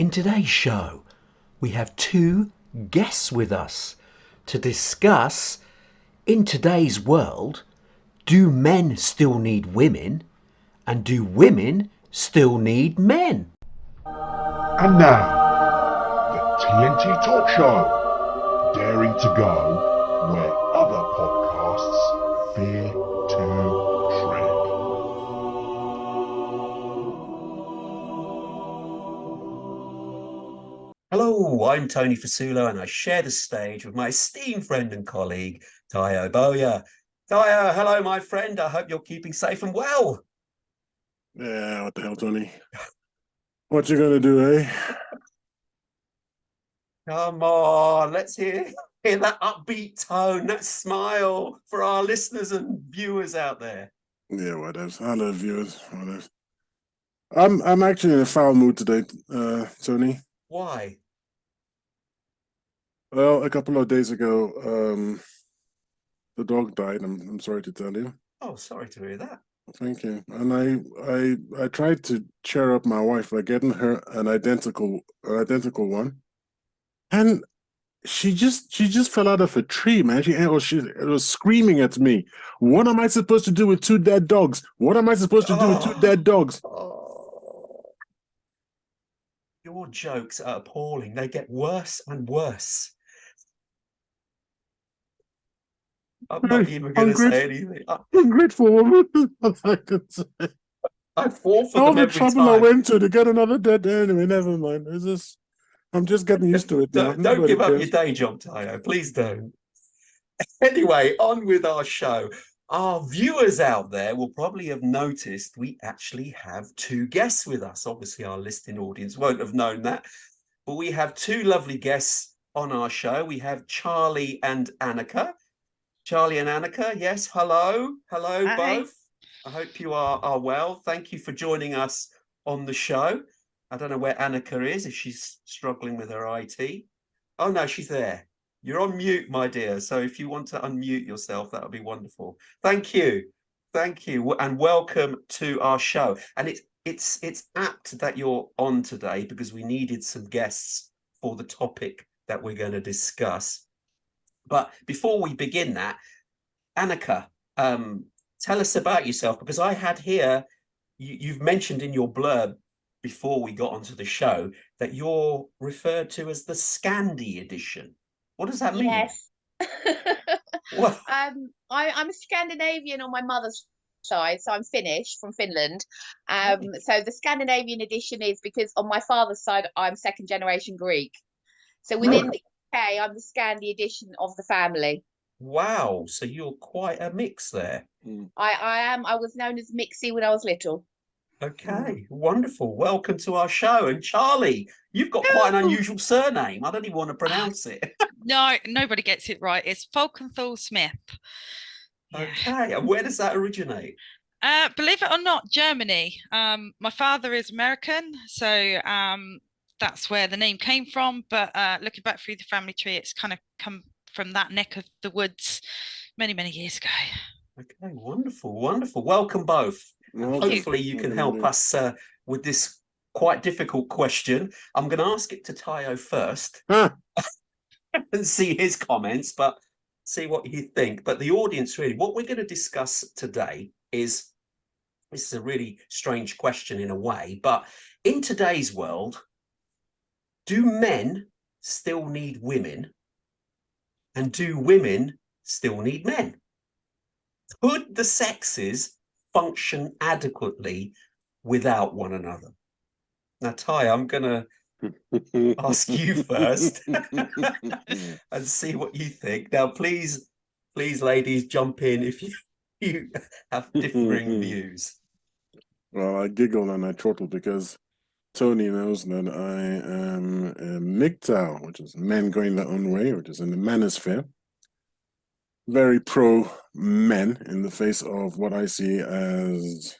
In today's show, we have two guests with us to discuss, in today's world, do men still need women? And do women still need men? And now, the TNT Talk Show, daring to go where other podcasts fear to tread. Hello, I'm Tony Fasulo and I share the stage with my esteemed friend and colleague, Tayo Boya. Tayo, hello, my friend. I hope you're keeping safe and well. Yeah, what the hell, Tony? What you gonna do, eh? Come on, let's hear that upbeat tone, that smile for our listeners and viewers out there. Yeah, whatever. Hello, viewers. Whatever. I'm actually in a foul mood today, Tony. Why? Well, a couple of days ago, the dog died. I'm sorry to tell you. Oh, sorry to hear that. Thank you. And I tried to cheer up my wife by getting her an identical one, and she just fell out of a tree, man. She was screaming at me. What am I supposed to do with two dead dogs? What am I supposed to do with two dead dogs? Oh. Your jokes are appalling. They get worse and worse. I'm not even going to say anything. Ungrateful woman. That's all I can say. I fall for All them the every trouble I time. went to get another dead. Anyway, never mind. I'm just getting used to it now. Don't give up your day job, Tayo. Please don't. Anyway, on with our show. Our viewers out there will probably have noticed we actually have two guests with us. Obviously, our listening audience won't have known that, but we have two lovely guests on our show. We have Charlie and Annica. Charlie and Annica, yes, hello. Hello, Hi. both. I hope you are well. Thank you for joining us on the show. I don't know where Annica is, if she's struggling with her IT. Oh, no, she's there. You're on mute, my dear. So if you want to unmute yourself, that would be wonderful. Thank you. Thank you. And welcome to our show. And it's apt that you're on today because we needed some guests for the topic that we're going to discuss. But before we begin that, Annica, tell us about yourself, because I had here, you've mentioned in your blurb before we got onto the show that you're referred to as the Scandi edition. What does that mean? Yes. Well, I'm a Scandinavian on my mother's side, so I'm Finnish from Finland. So the Scandinavian edition is because on my father's side, I'm second generation Greek. So within the UK, I'm the Scandi edition of the family. wow. So you're quite a mix there. I was known as Mixie when I was little. Okay, wonderful. Welcome to our show. And Charlie, you've got quite an unusual surname. I don't even want to pronounce it. No, nobody gets it right. It's Falkenthal Smith. Yeah. Okay, and where does that originate? Believe it or not, Germany. My father is American, so that's where the name came from. But looking back through the family tree, it's kind of come from that neck of the woods many, many years ago. Okay, wonderful, wonderful. Welcome both. Hopefully you can help us with this quite difficult question. I'm going to ask it to Tayo first and see his comments, but see what you think. But the audience, really, what we're going to discuss today is, this is a really strange question in a way, but in today's world, do men still need women? And do women still need men? Could the sexes function adequately without one another? Now, Ty, I'm going to ask you first and see what you think. Now, please, ladies, jump in if you have differing views. Well, I giggle and I chortle because Tony knows that I am a MGTOW, which is men going their own way, which is in the manosphere. Very pro men in the face of what I see as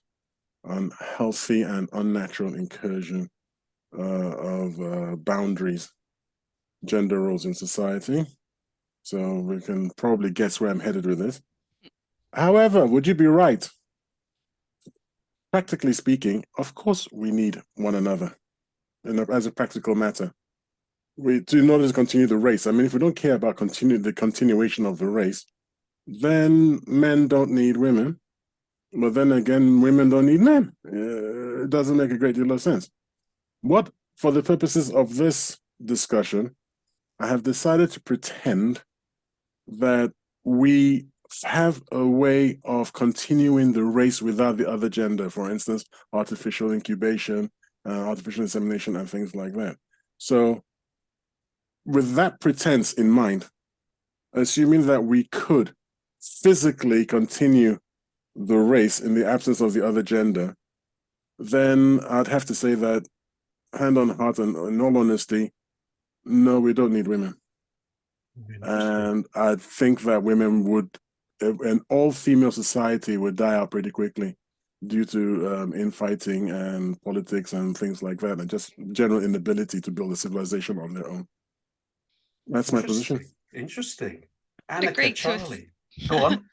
unhealthy and unnatural incursion of boundaries, gender roles in society. So we can probably guess where I'm headed with this. However, would you be right? Practically speaking, of course, we need one another. as a practical matter. In order to continue the race. I mean, if we don't care about the continuation of the race, then men don't need women. But then again, women don't need men. It doesn't make a great deal of sense. For the purposes of this discussion, I have decided to pretend that we have a way of continuing the race without the other gender. For instance, artificial incubation, artificial insemination, and things like that. So, with that pretense in mind, assuming that we could physically continue the race in the absence of the other gender, then I'd have to say that, hand on heart and in all honesty, no, we don't need women. And I think that women would, an all-female society would die out pretty quickly due to infighting and politics and things like that, and just general inability to build a civilization on their own. That's my position. Interesting. Annica, Charlie, go on.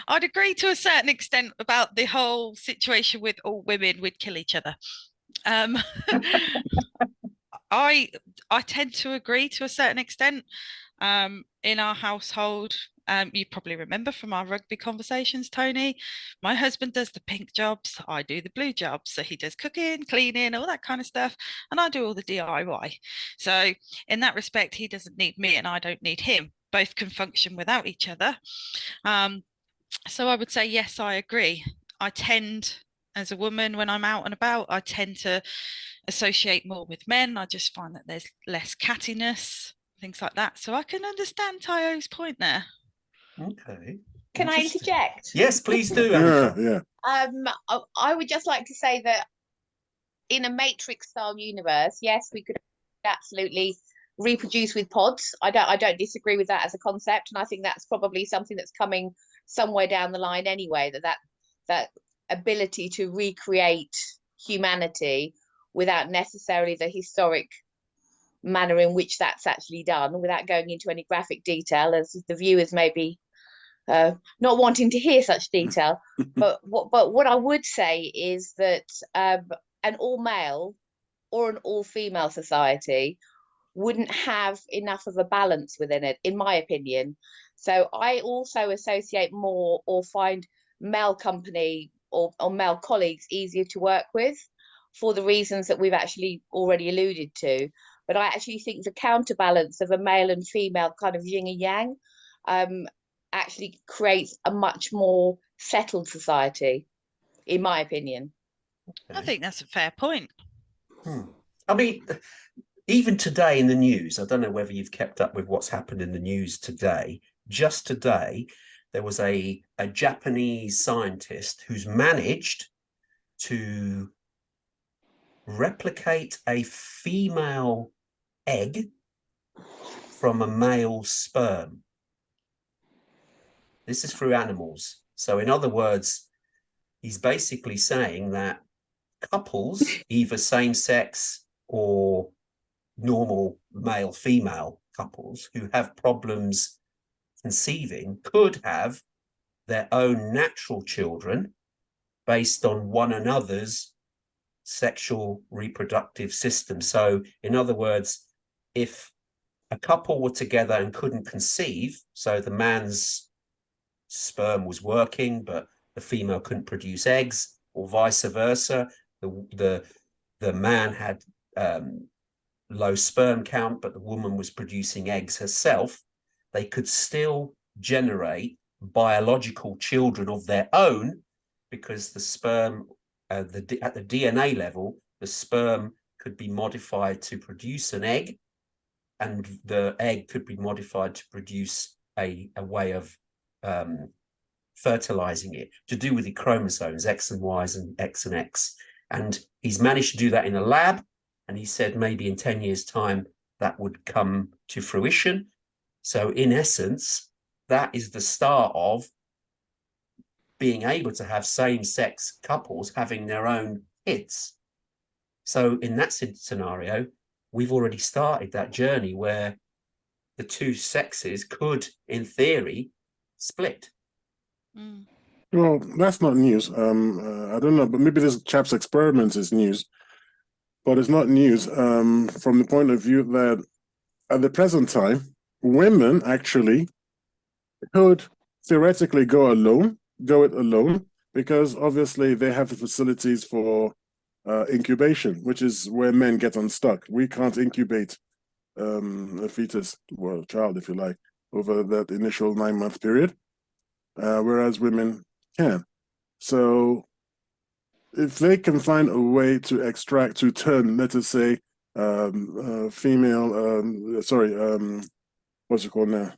I'd agree to a certain extent about the whole situation with all women would kill each other. I tend to agree to a certain extent. In our household, you probably remember from our rugby conversations, Tony, my husband does the pink jobs, I do the blue jobs. So he does cooking, cleaning, all that kind of stuff, and I do all the DIY. So in that respect, he doesn't need me and I don't need him. Both can function without each other. So I would say, yes, I agree. I tend, as a woman, when I'm out and about, I tend to associate more with men. I just find that there's less cattiness, things like that. So I can understand Tayo's point there. Okay. Can I interject? Yes, please do, Annica. Yeah. I would just like to say that in a Matrix-style universe, yes, we could absolutely reproduce with pods. I don't disagree with that as a concept, and I think that's probably something that's coming somewhere down the line anyway. That ability to recreate humanity without necessarily the historic manner in which that's actually done, without going into any graphic detail, as the viewers may be not wanting to hear such detail. but what I would say is that an all-male or an all-female society wouldn't have enough of a balance within it, in my opinion. So I also associate more, or find male company or male colleagues easier to work with, for the reasons that we've actually already alluded to. But I actually think the counterbalance of a male and female kind of yin and yang actually creates a much more settled society, in my opinion. Okay. I think that's a fair point. I mean, even today in the news, I don't know whether you've kept up with what's happened in the news today. Just today, there was a Japanese scientist who's managed to replicate a female egg from a male sperm. This is through animals. So in other words, he's basically saying that couples, either same-sex or normal male-female couples who have problems conceiving, could have their own natural children based on one another's sexual reproductive system. So in other words, if a couple were together and couldn't conceive, so the man's sperm was working but the female couldn't produce eggs, or vice versa, the man had low sperm count but the woman was producing eggs herself, they could still generate biological children of their own, because the sperm at the DNA level, the sperm could be modified to produce an egg, and the egg could be modified to produce a way of fertilizing it, to do with the chromosomes, X and Y's and X and X. And he's managed to do that in a lab, and he said maybe in 10 years' time that would come to fruition. So in essence, that is the start of being able to have same-sex couples having their own kids. So in that scenario, we've already started that journey where the two sexes could, in theory, split. Well, that's not news. I don't know, but maybe this chap's experiment is news. but it's not news from the point of view that at the present time, women actually could theoretically go it alone, because obviously they have the facilities for incubation, which is where men get unstuck. We can't incubate a fetus, well, a child, if you like, over that initial 9-month period, whereas women can. So if they can find a way to extract, to turn, let us say, female, what's it called now?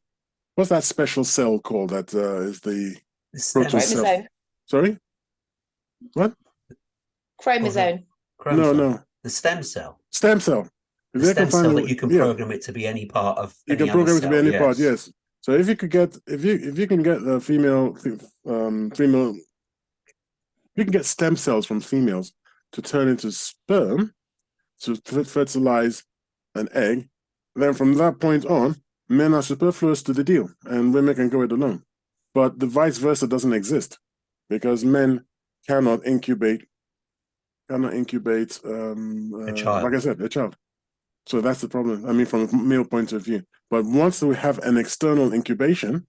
What's that special cell called that is the The stem protein cell? Chromosome. Sorry? What? Chromosome. chromosome. No. The stem cell. Stem cell. If The they can stem find cell a, that you can yeah, program it to be any part of you any can other program it to be cell, any part, yes. yes. So if you could get, if you can get the female, you can get stem cells from females to turn into sperm to fertilize an egg, then from that point on, men are superfluous to the deal and women can go it alone. But the vice versa doesn't exist, because men cannot incubate A child. like I said, a child. So that's the problem. I mean, from a male point of view. But once we have an external incubation,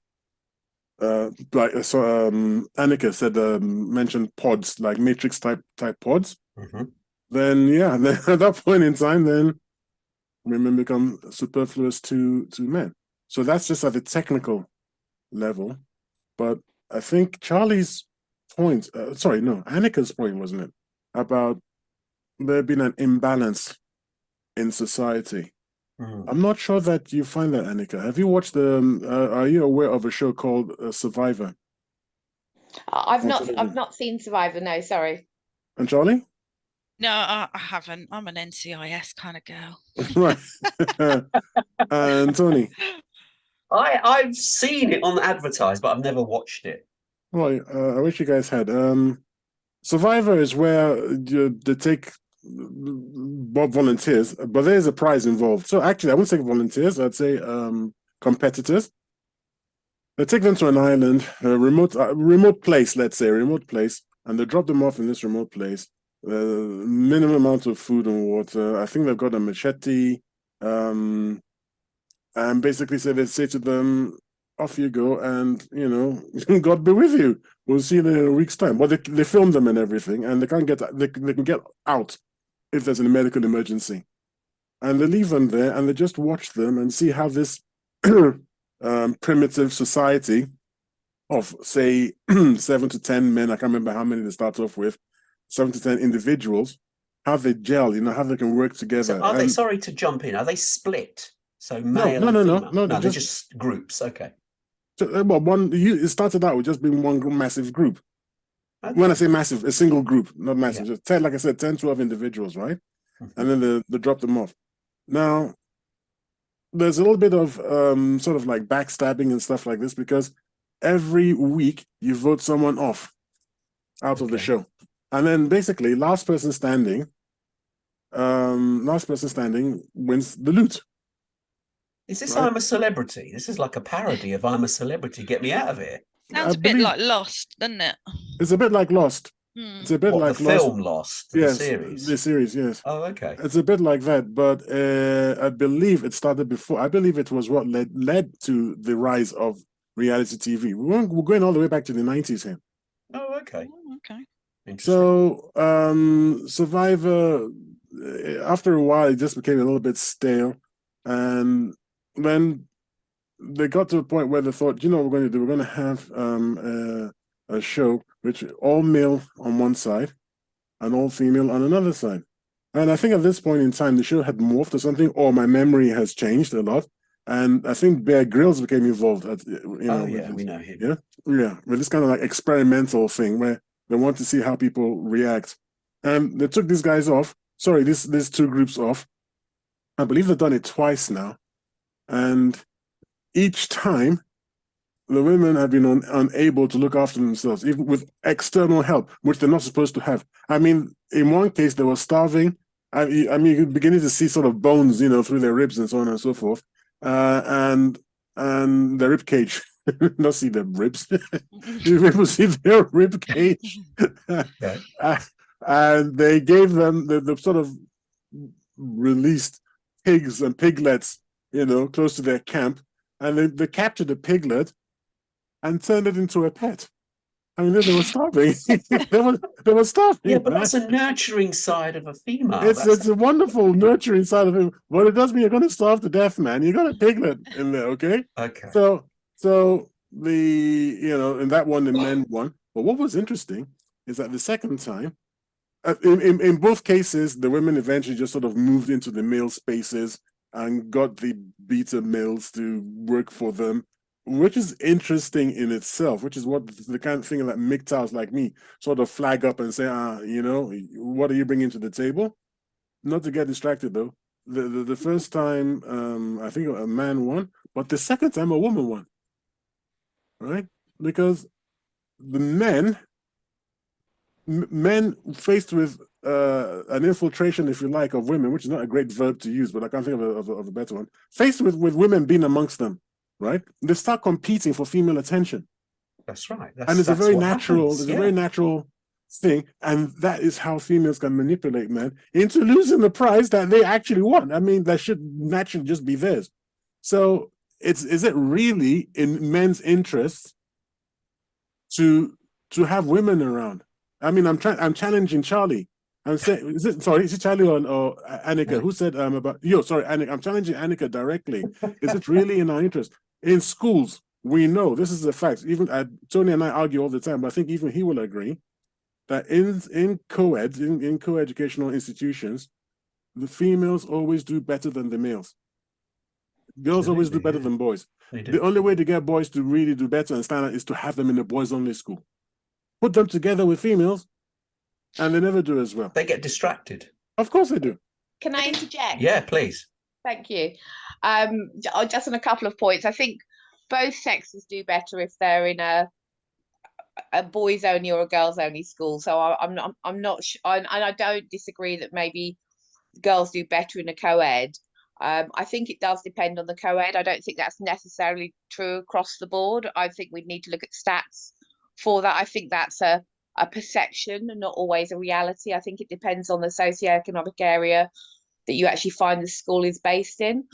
Annica said, mentioned pods, like matrix type pods. Mm-hmm. Then yeah, then at that point in time, then women become superfluous to men. So that's just at the technical level. But I think Charlie's point, Annica's point, wasn't it, about there being an imbalance in society. I'm not sure that you find that, Annica. Have you watched are you aware of a show called Survivor? I've not seen Survivor. No, sorry. And Charlie? No, I haven't. I'm an NCIS kind of girl. Right. And Tony? I've seen it on advertised, but I've never watched it. Well, I wish you guys had. Survivor is where they take volunteers, but there's a prize involved. So actually, I wouldn't say volunteers. I'd say competitors. They take them to an island, a remote place, let's say, a remote place, and they drop them off in this remote place. Minimum amount of food and water. I think they've got a machete. And basically they say to them, off you go, and God be with you. We'll see you in a week's time. But they film them and everything, and they can get out if there's a medical emergency. And they leave them there, and they just watch them and see how this primitive society of, say, 7 to 10 men, I can't remember how many they start off with, 7 to 10 individuals, how they gel, how they can work together. So are they, sorry to jump in, are they split? So male and female? No, they're just groups, okay. So, it started out with just being one massive group. Okay. When I say massive, a single group, not massive. Yeah. Just 10, like I said, 10, 12 individuals, right? Mm-hmm. And then they drop them off. Now, there's a little bit of sort of like backstabbing and stuff like this, because every week you vote someone off out of the show. And then basically last person standing wins the loot. Is this right? I'm a Celebrity? This is like a parody of I'm a Celebrity. Get me out of here. Sounds a bit like Lost, doesn't it? It's a bit like Lost. It's a bit like the film Lost. Yes, the series. The series, yes. Oh, okay. It's a bit like that, but I believe it started before. I believe it was what led to the rise of reality TV. We're going all the way back to the 90s here. Oh, okay. Okay. So, Survivor, after a while, it just became a little bit stale, and then they got to a point where they thought, what we're going to do? We're going to have a show which all male on one side and all female on another side. And I think at this point in time, the show had morphed or something, or my memory has changed a lot. And I think Bear Grylls became involved. We know him. Yeah, with this kind of like experimental thing where they want to see how people react. And they took these guys off. Sorry, these two groups off. I believe they've done it twice now. And each time, the women have been unable to look after themselves, even with external help, which they're not supposed to have. I mean, in one case, they were starving. I mean, you're beginning to see sort of bones, through their ribs and so on and so forth. And the rib cage. Not see their ribs. You're able to see their rib cage. And they gave them the sort of released pigs and piglets, close to their camp, and they captured a piglet and turned it into a pet. I mean, they were starving. they were starving. Yeah, but that's a nurturing side of a female. It's a wonderful nurturing side of him. But it does mean you're going to starve to death, man. You got a piglet in there, okay? Okay. So in that one, the men won. But what was interesting is that the second time, in both cases, the women eventually just sort of moved into the male spaces and got the beta males to work for them, which is interesting in itself, which is what the kind of thing that MGTOWs like me sort of flag up and say, what are you bringing to the table? Not to get distracted, though. The first time, I think a man won, but the second time a woman won, right? Because the men faced with an infiltration, if you like, of women, which is not a great verb to use, but I can't think of a better one, faced with women being amongst them, right? They start competing for female attention. That's right. And it's a very natural thing, and that is how females can manipulate men into losing the prize that they actually won. I mean, that should naturally just be theirs. So is it really in men's interests to have women around? I mean, I'm challenging Charlie. I'm saying, is it Charlie or Annica who said about Annica? I'm challenging Annica directly. Is it really in our interest? In schools, we know this is a fact. Even Tony and I argue all the time, but I think even he will agree that in co-ed, in co-educational institutions, the females always do better than the males. Girls always do better than boys. The only way to get boys to really do better and stand out is to have them in a boys-only school. Put them together with females, and they never do as well. They get distracted. Of course they do. Can I interject? Yeah, please. Thank you. Just on a couple of points, I think both sexes do better if they're in a boys only or a girls only school. So I'm not and I don't disagree that maybe girls do better in a co-ed. I think it does depend on the co-ed. I don't think that's necessarily true across the board. I think we'd need to look at stats for that. I think that's a perception and not always a reality. I think it depends on the socioeconomic area that you actually find the school is based in.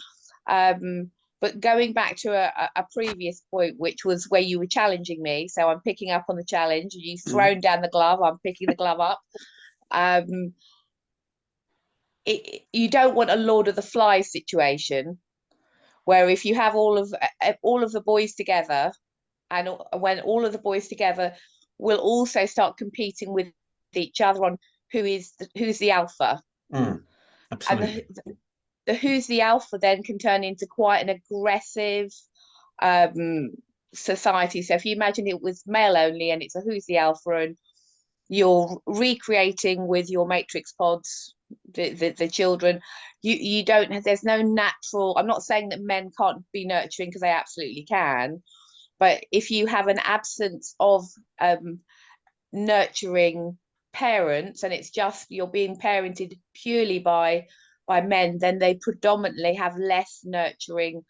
But going back to a previous point, which was where you were challenging me, so I'm picking up on the challenge. You've thrown down the glove, I'm picking the glove up. You don't want a Lord of the Flies situation, where if you have all of the boys together, and when all of the boys together will also start competing with each other on who's the alpha. Absolutely. And the who's the alpha then can turn into quite an aggressive society. So if you imagine it was male only and it's a who's the alpha, and you're recreating with your matrix pods the children, you don't, there's no natural, I'm not saying that men can't be nurturing, because they absolutely can, but if you have an absence of nurturing parents, and it's just you're being parented purely by men, then they predominantly have less nurturing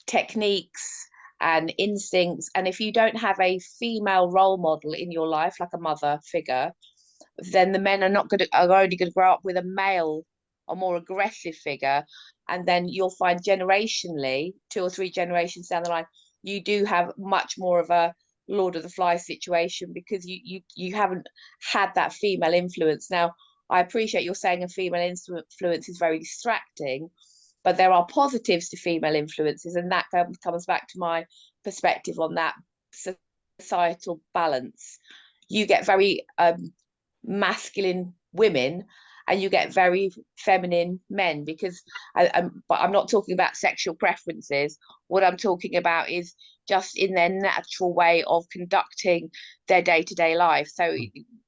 techniques and instincts. And if you don't have a female role model in your life, like a mother figure, then the men are only going to grow up with a male, a more aggressive figure. And then you'll find generationally, 2 or 3 generations down the line, you do have much more of a Lord of the Flies situation, because you haven't had that female influence. Now, I appreciate you're saying a female influence is very distracting, but there are positives to female influences, and that comes back to my perspective on that societal balance. You get very masculine women, and you get very feminine men, because but I'm not talking about sexual preferences. What I'm talking about is just in their natural way of conducting their day-to-day life. So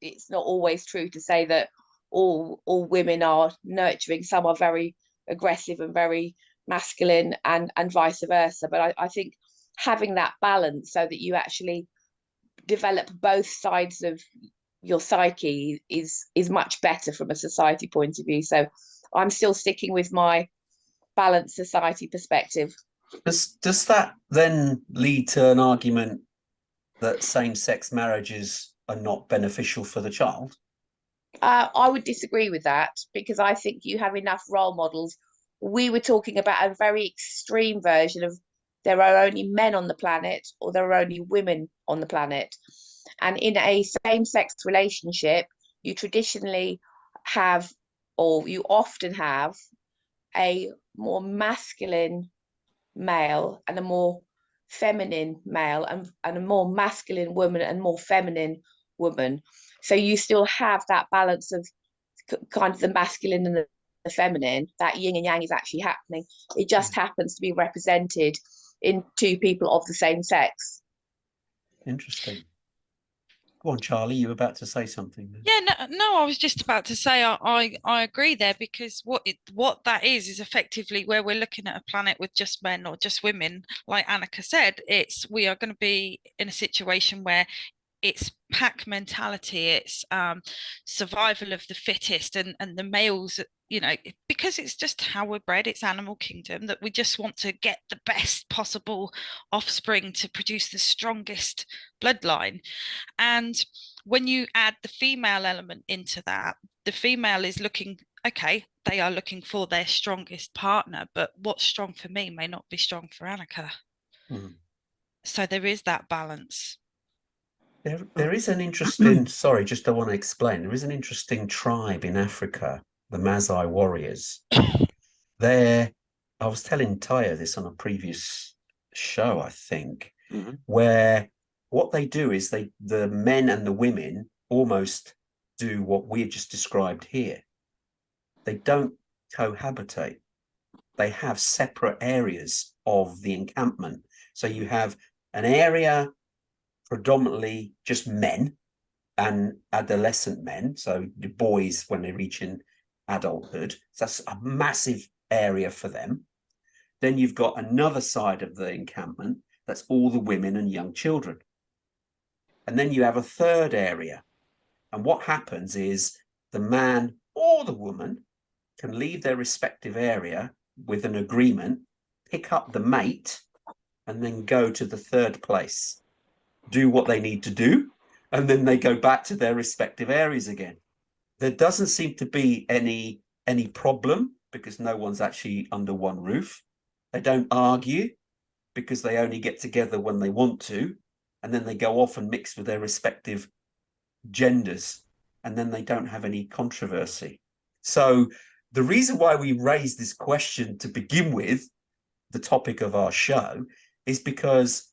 it's not always true to say that all women are nurturing. Some are very aggressive and very masculine, and vice versa. But I think having that balance, so that you actually develop both sides of your psyche, is much better from a society point of view. So I'm still sticking with my balanced society perspective. Does that then lead to an argument that same-sex marriages are not beneficial for the child? I would disagree with that because I think you have enough role models. We were talking about a very extreme version of there are only men on the planet or there are only women on the planet. And in a same-sex relationship, you traditionally have, or you often have, a more masculine male and a more feminine male and a more masculine woman and more feminine woman. So you still have that balance of kind of the masculine and the feminine. That yin and yang is actually happening. It just happens to be represented in two people of the same sex. Interesting. Go on, Charlie, you were about to say something. Yeah, no, I was just about to say I agree there, because what that is effectively where we're looking at a planet with just men or just women. Like Annika said, we are going to be in a situation where it's pack mentality, it's survival of the fittest, and the males, because it's just how we're bred, it's animal kingdom, that we just want to get the best possible offspring to produce the strongest bloodline. And when you add the female element into that, the female is looking, okay, they are looking for their strongest partner, but what's strong for me may not be strong for Annika. So there is that balance. There is an interesting, sorry, just I want to explain. There is an interesting tribe in Africa, the Maasai warriors. I was telling Taya this on a previous show, I think, where what they do is the men and the women almost do what we just described here. They don't cohabitate. They have separate areas of the encampment. So you have an area predominantly just men and adolescent men, so the boys when they reach in adulthood. So that's a massive area for them. Then you've got another side of the encampment that's all the women and young children. And then you have a third area. And what happens is the man or the woman can leave their respective area with an agreement, pick up the mate, and then go to the third place, do what they need to do, and then they go back to their respective areas again. There doesn't seem to be any problem because no one's actually under one roof. They don't argue because they only get together when they want to, and then they go off and mix with their respective genders, and then they don't have any controversy. So the reason why we raised this question to begin with, the topic of our show, is because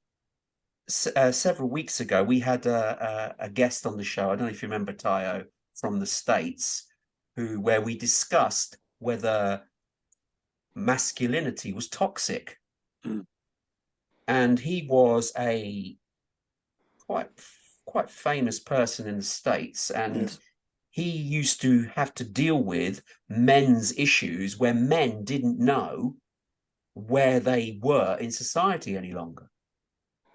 several weeks ago we had a guest on the show. I don't know if you remember, Tayo, from the States, where we discussed whether masculinity was toxic. And he was a quite famous person in the States, and he used to have to deal with men's issues where men didn't know where they were in society any longer.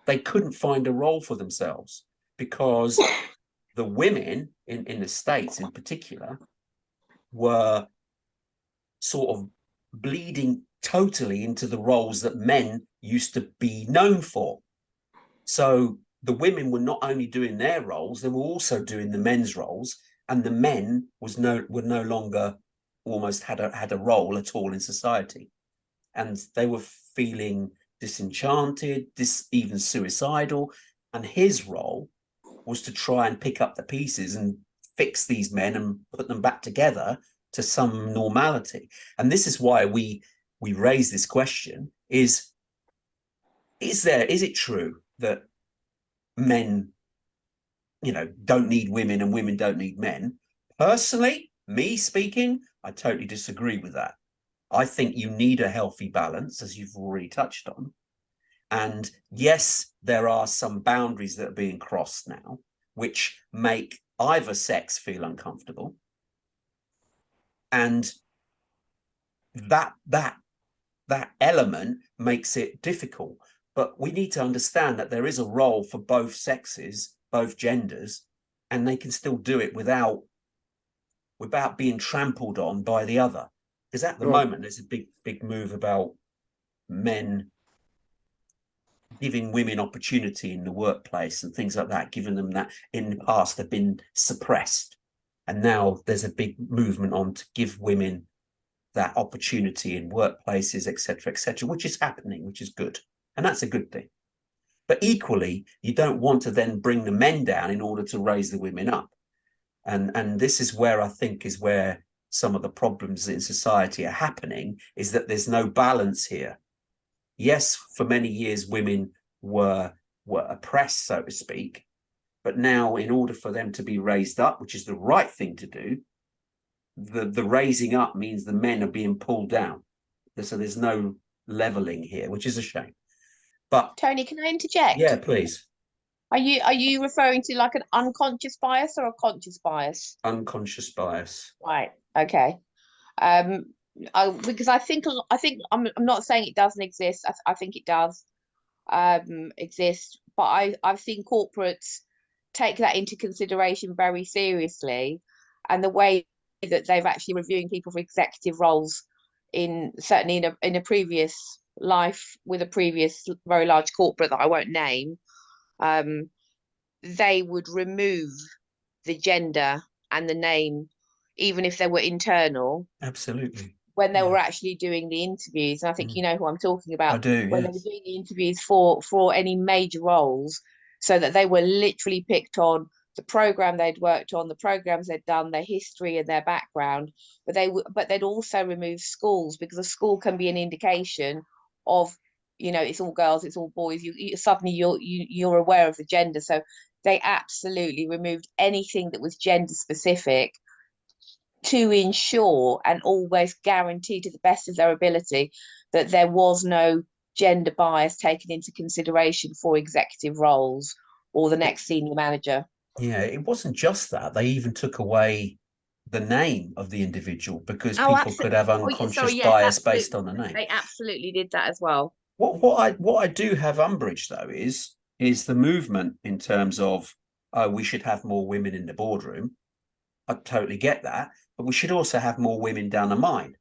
They couldn't find a role for themselves because the women in the States in particular were sort of bleeding totally into the roles that men used to be known for. So the women were not only doing their roles, they were also doing the men's roles, and the men were no longer almost had a role at all in society. And they were feeling disenchanted, even suicidal. And his role was to try and pick up the pieces and fix these men and put them back together to some normality. And this is why we raise this question: is it true that men, don't need women and women don't need men? Personally, me speaking, I totally disagree with that. I think you need a healthy balance, as you've already touched on. And yes, there are some boundaries that are being crossed now, which make either sex feel uncomfortable. And that element makes it difficult. But we need to understand that there is a role for both sexes, both genders, and they can still do it without being trampled on by the other. Because at the moment, there's a big move about men giving women opportunity in the workplace and things like that, giving them that in the past have been suppressed. And now there's a big movement on to give women that opportunity in workplaces, etc., which is happening, which is good. And that's a good thing. But equally, you don't want to then bring the men down in order to raise the women up. And this is where I think is where some of the problems in society are happening, is that there's no balance here. Yes, for many years, women were oppressed, so to speak. But now, in order for them to be raised up, which is the right thing to do, the raising up means the men are being pulled down. So there's no leveling here, which is a shame. But Tony, can I interject? Yeah, please. Are you referring to like an unconscious bias or a conscious bias? Unconscious bias. Right. Okay. Because I think I'm not saying it doesn't exist. I think it does exist, but I've seen corporates take that into consideration very seriously, and the way that they've actually reviewing people for executive roles certainly in a previous life with a previous very large corporate that I won't name, they would remove the gender and the name, even if they were internal. Absolutely. When they were actually doing the interviews. And I think you know who I'm talking about. I do, when yes. they were doing the interviews for any major roles, so that they were literally picked on the program they'd worked on, the programs they'd done, their history and their background. But they'd also remove schools, because a school can be an indication of, it's all girls, it's all boys. Suddenly you're aware of the gender. So they absolutely removed anything that was gender specific, to ensure and always guarantee to the best of their ability that there was no gender bias taken into consideration for executive roles or the next senior manager. Yeah, it wasn't just that. They even took away the name of the individual, because people could have unconscious bias based on the name. They absolutely did that as well. What I do have umbrage though is the movement in terms of, we should have more women in the boardroom. I totally get that, but we should also have more women down the mine,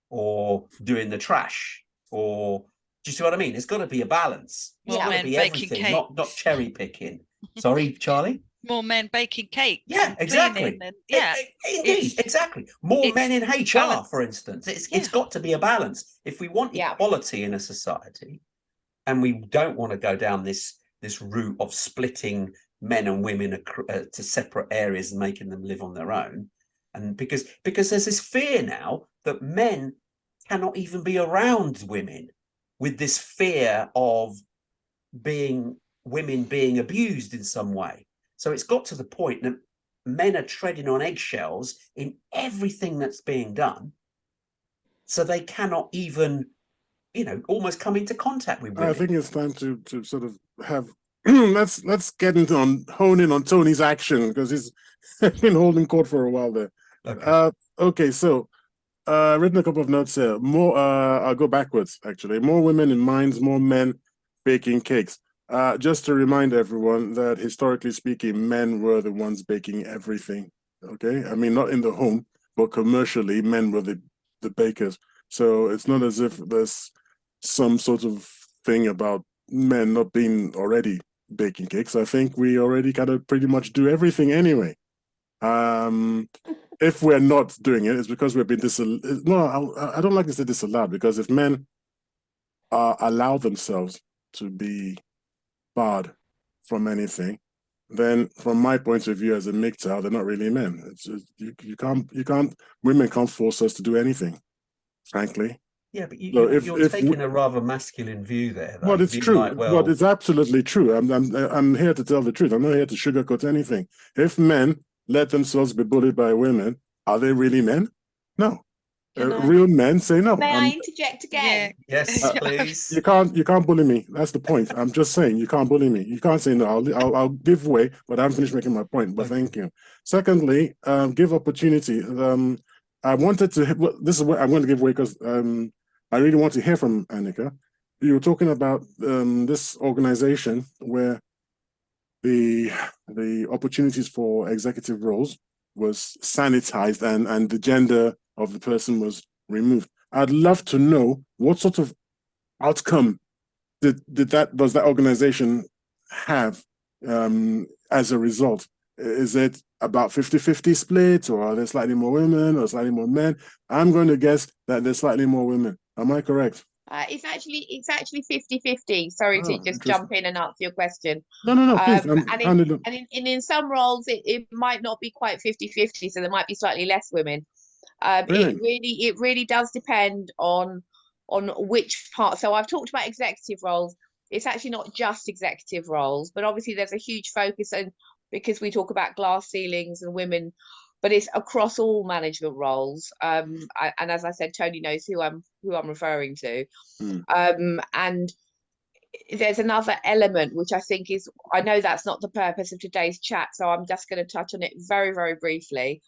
or doing the trash, or, do you see what I mean? There's got to be a balance. It's More got to men be baking everything, cakes. not cherry picking. Sorry, Charlie. More men baking cakes. Yeah, exactly. Indeed, exactly. More men in HR, balance. for instance. It's got to be a balance. If we want equality in a society, and we don't want to go down this route of splitting men and women to separate areas and making them live on their own, and because there's this fear now that men cannot even be around women, with this fear of women being abused in some way. So it's got to the point that men are treading on eggshells in everything that's being done, so they cannot even, almost come into contact with women. I think it's time to sort of have let's get into hone in on Tony's action, because he's been holding court for a while there. Okay, so written a couple of notes here. More I'll go backwards actually. More women in mines, more men baking cakes. Just to remind everyone that historically speaking, men were the ones baking everything. Okay, I mean, not in the home, but commercially, men were the bakers. So it's not as if there's some sort of thing about men not being already baking cakes. I think we already kind of pretty much do everything anyway. If we're not doing it, it's because we've been disallowed. No, I don't like to say disallowed, because if men allow themselves to be barred from anything, then from my point of view as a MGTOW, they're not really men. You can't, women can't force us to do anything, frankly. Yeah, but you're taking a rather masculine view there. Though. Well, it's true. Well, it's absolutely true. I'm here to tell the truth. I'm not here to sugarcoat anything. If men let themselves be bullied by women, are they really men? No. Real men say no. May I interject again? Yes, please. You can't bully me. That's the point. I'm just saying, you can't bully me. You can't say no. I'll give way, but I haven't finished making my point. But thank you. Secondly, give opportunity. I wanted to. This is what I'm going to give way, because I really want to hear from Annica. You were talking about this organization where the opportunities for executive roles was sanitized and the gender of the person was removed. I'd love to know what sort of outcome does that organization have as a result. Is it about 50-50 split, or are there slightly more women or slightly more men? I'm going to guess that there's slightly more women. Am I correct? It's actually 50-50. Sorry to Oh, just interesting. jump in and answer your question. No, please. And in some roles it might not be quite 50-50, so there might be slightly less women. Really? It really does depend on which part. So I've talked about executive roles. It's actually not just executive roles, but obviously there's a huge focus, and because we talk about glass ceilings and women, but it's across all management roles. And as I said, Tony knows who I'm referring to. Hmm. And there's another element which I think is, I know that's not the purpose of today's chat, so I'm just going to touch on it very, very briefly.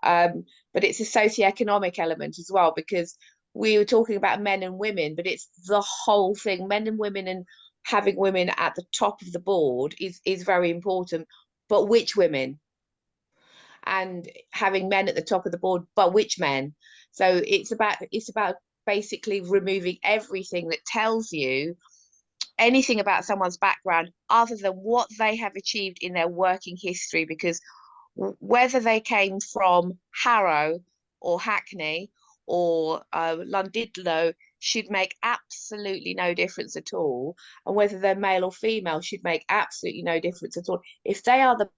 But it's a socioeconomic element as well, because we were talking about men and women, but it's the whole thing. Men and women, and having women at the top of the board is very important. But which women? And having men at the top of the board, but which men? So it's about basically removing everything that tells you anything about someone's background other than what they have achieved in their working history, because whether they came from Harrow or Hackney or Llandudno should make absolutely no difference at all. And whether they're male or female should make absolutely no difference at all. If they are the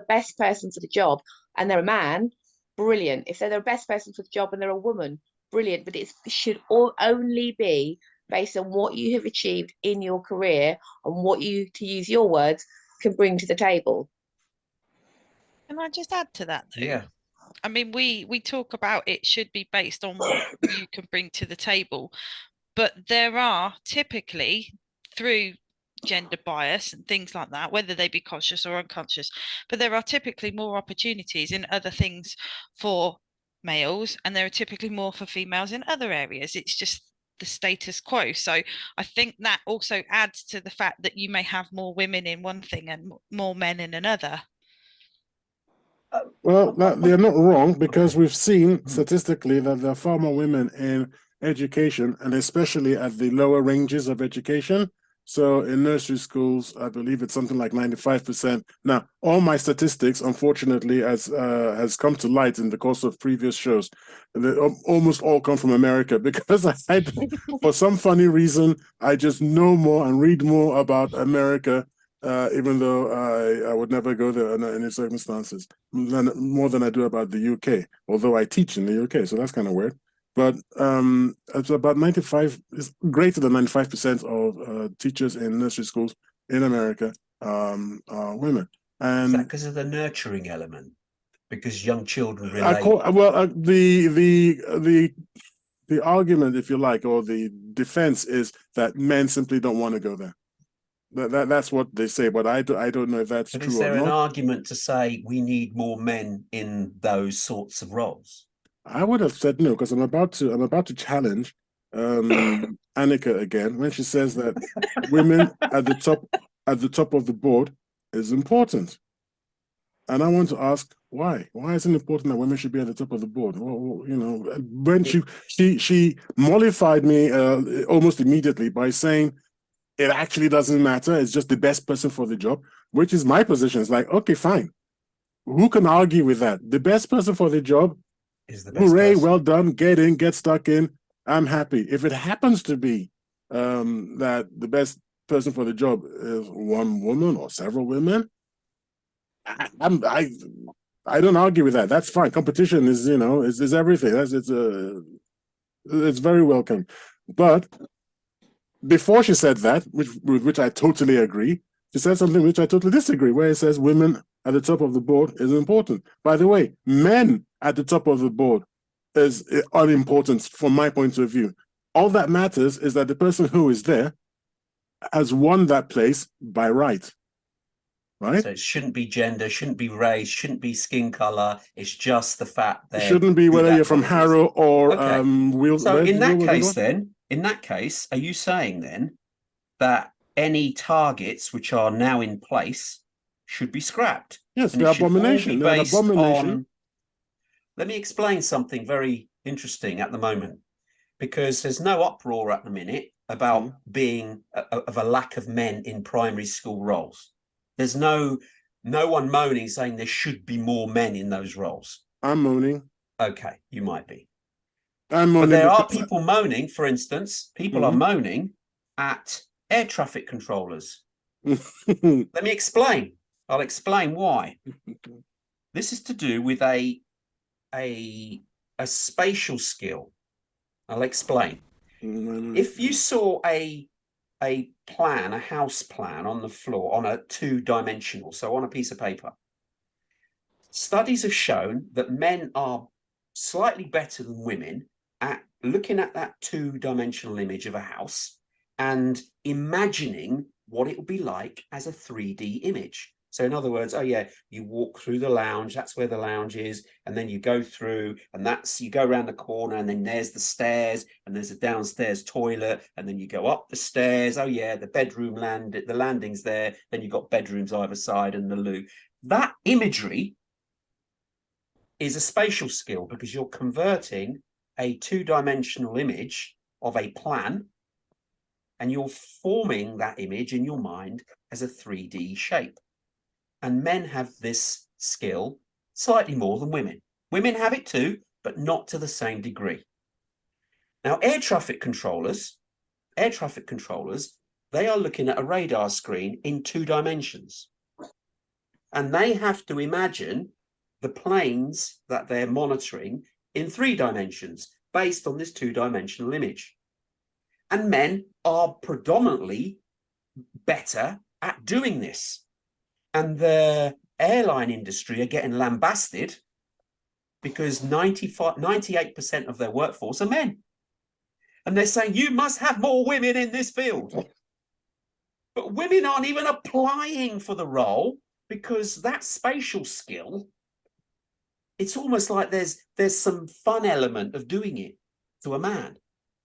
best person for the job and they're a man, brilliant. If they're the best person for the job and they're a woman, brilliant. But it should only be based on what you have achieved in your career and what you, to use your words, can bring to the table. Can I just add to that though? Yeah. I mean, we talk about it should be based on what you can bring to the table, but there are typically, through gender bias and things like that, whether they be conscious or unconscious, but there are typically more opportunities in other things for males, and there are typically more for females in other areas. It's just the status quo. So I think that also adds to the fact that you may have more women in one thing and more men in another. Well, they're not wrong, because we've seen statistically that there are far more women in education, and especially at the lower ranges of education. So in nursery schools, I believe it's something like 95%. Now, all my statistics, unfortunately, as has come to light in the course of previous shows, they almost all come from America, because for some funny reason, I just know more and read more about America, even though I would never go there under any circumstances, more than I do about the UK, although I teach in the UK, so that's kind of weird. But it's about 95, it's greater than 95% of teachers in nursery schools in America are women. And is that because of the nurturing element? Because young children relate. The argument, if you like, or the defense is that men simply don't want to go there. That's what they say, but I don't know if that's true or not. Is there an argument to say we need more men in those sorts of roles? I would have said no, because I'm about to challenge Annica again when she says that women at the top of the board is important. And I want to ask why. Why is it important that women should be at the top of the board? Well, you know, when she mollified me almost immediately by saying it actually doesn't matter. It's just the best person for the job, which is my position. It's like, okay, fine. Who can argue with that? The best person for the job is the best hooray, person. well done, get in, get stuck in. I'm happy. If it happens to be that the best person for the job is one woman or several women, I don't argue with that. That's fine. Competition is, you know, is everything. It's very welcome. But before she said that, with which I totally agree, she said something which I totally disagree, where it says women at the top of the board is important. By the way, men at the top of the board is unimportant from my point of view. All that matters is that the person who is there has won that place by right. Right? So it shouldn't be gender, shouldn't be race, shouldn't be skin color. It's just the fact that it shouldn't be whether you're from Harrow or okay. So in that case, are you saying then that any targets which are now in place should be scrapped? Yes, they're abomination. They're an abomination. Let me explain something very interesting at the moment, because there's no uproar at the minute about being of a lack of men in primary school roles. There's no No one moaning saying there should be more men in those roles. I'm moaning. Okay, you might be. I'm But moaning there are because people moaning, for instance, people are moaning at air traffic controllers. Let me explain. I'll explain why. This is to do with a spatial skill. I'll explain. If you saw a plan, a house plan on the floor, on a 2-dimensional, so on a piece of paper, studies have shown that men are slightly better than women at looking at that 2-dimensional image of a house and imagining what it would be like as a 3D image. So in other words, oh yeah, you walk through the lounge, that's where the lounge is, and then you go through, and you go around the corner, and then there's the stairs, and there's a downstairs toilet, and then you go up the stairs, oh yeah, the bedroom the landing's there, then you've got bedrooms either side and the loo. That imagery is a spatial skill because you're converting a 2-dimensional image of a plan and you're forming that image in your mind as a 3D shape. And men have this skill slightly more than women. Women have it too, but not to the same degree. Now, air traffic controllers, they are looking at a radar screen in 2 dimensions. And they have to imagine the planes that they're monitoring in 3 dimensions based on this 2-dimensional image. And men are predominantly better at doing this. And the airline industry are getting lambasted because 98% of their workforce are men. And they're saying, you must have more women in this field. But women aren't even applying for the role because that spatial skill, it's almost like there's some fun element of doing it to a man.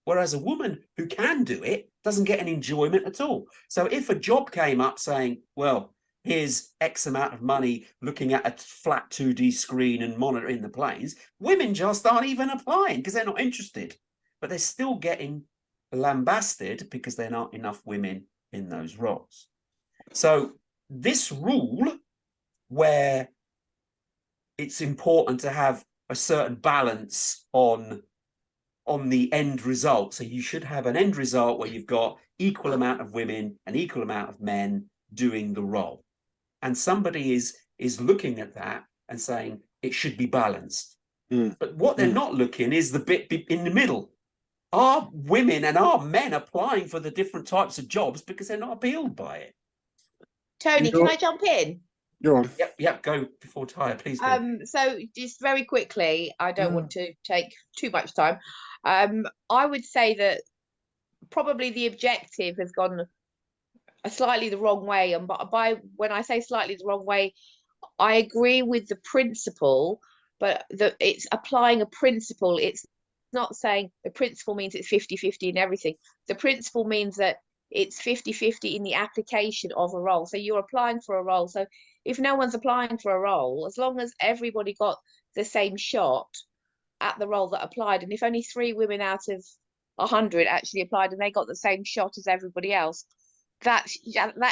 Whereas a woman who can do it doesn't get any enjoyment at all. So if a job came up saying, well, here's X amount of money looking at a flat 2D screen and monitoring the planes, women just aren't even applying because they're not interested. But they're still getting lambasted because there aren't enough women in those roles. So this rule where it's important to have a certain balance on the end result. So you should have an end result where you've got equal amount of women and equal amount of men doing the role. And somebody is looking at that and saying it should be balanced. But what they're not looking is the bit in the middle. Are women and are men applying for the different types of jobs because they're not appealed by it? Tony, can I jump in? You're on. Yep, go before Tyre, please do. So just very quickly, I don't want to take too much time. I would say that probably the objective has gone slightly the wrong way. And by when I say slightly the wrong way, I agree with the principle, but it's applying a principle. It's not saying the principle means it's 50-50 in everything. The principle means that it's 50-50 in the application of a role. So you're applying for a role. So if no one's applying for a role, as long as everybody got the same shot at the role that applied, and if only 3 women out of 100 actually applied and they got the same shot as everybody else, that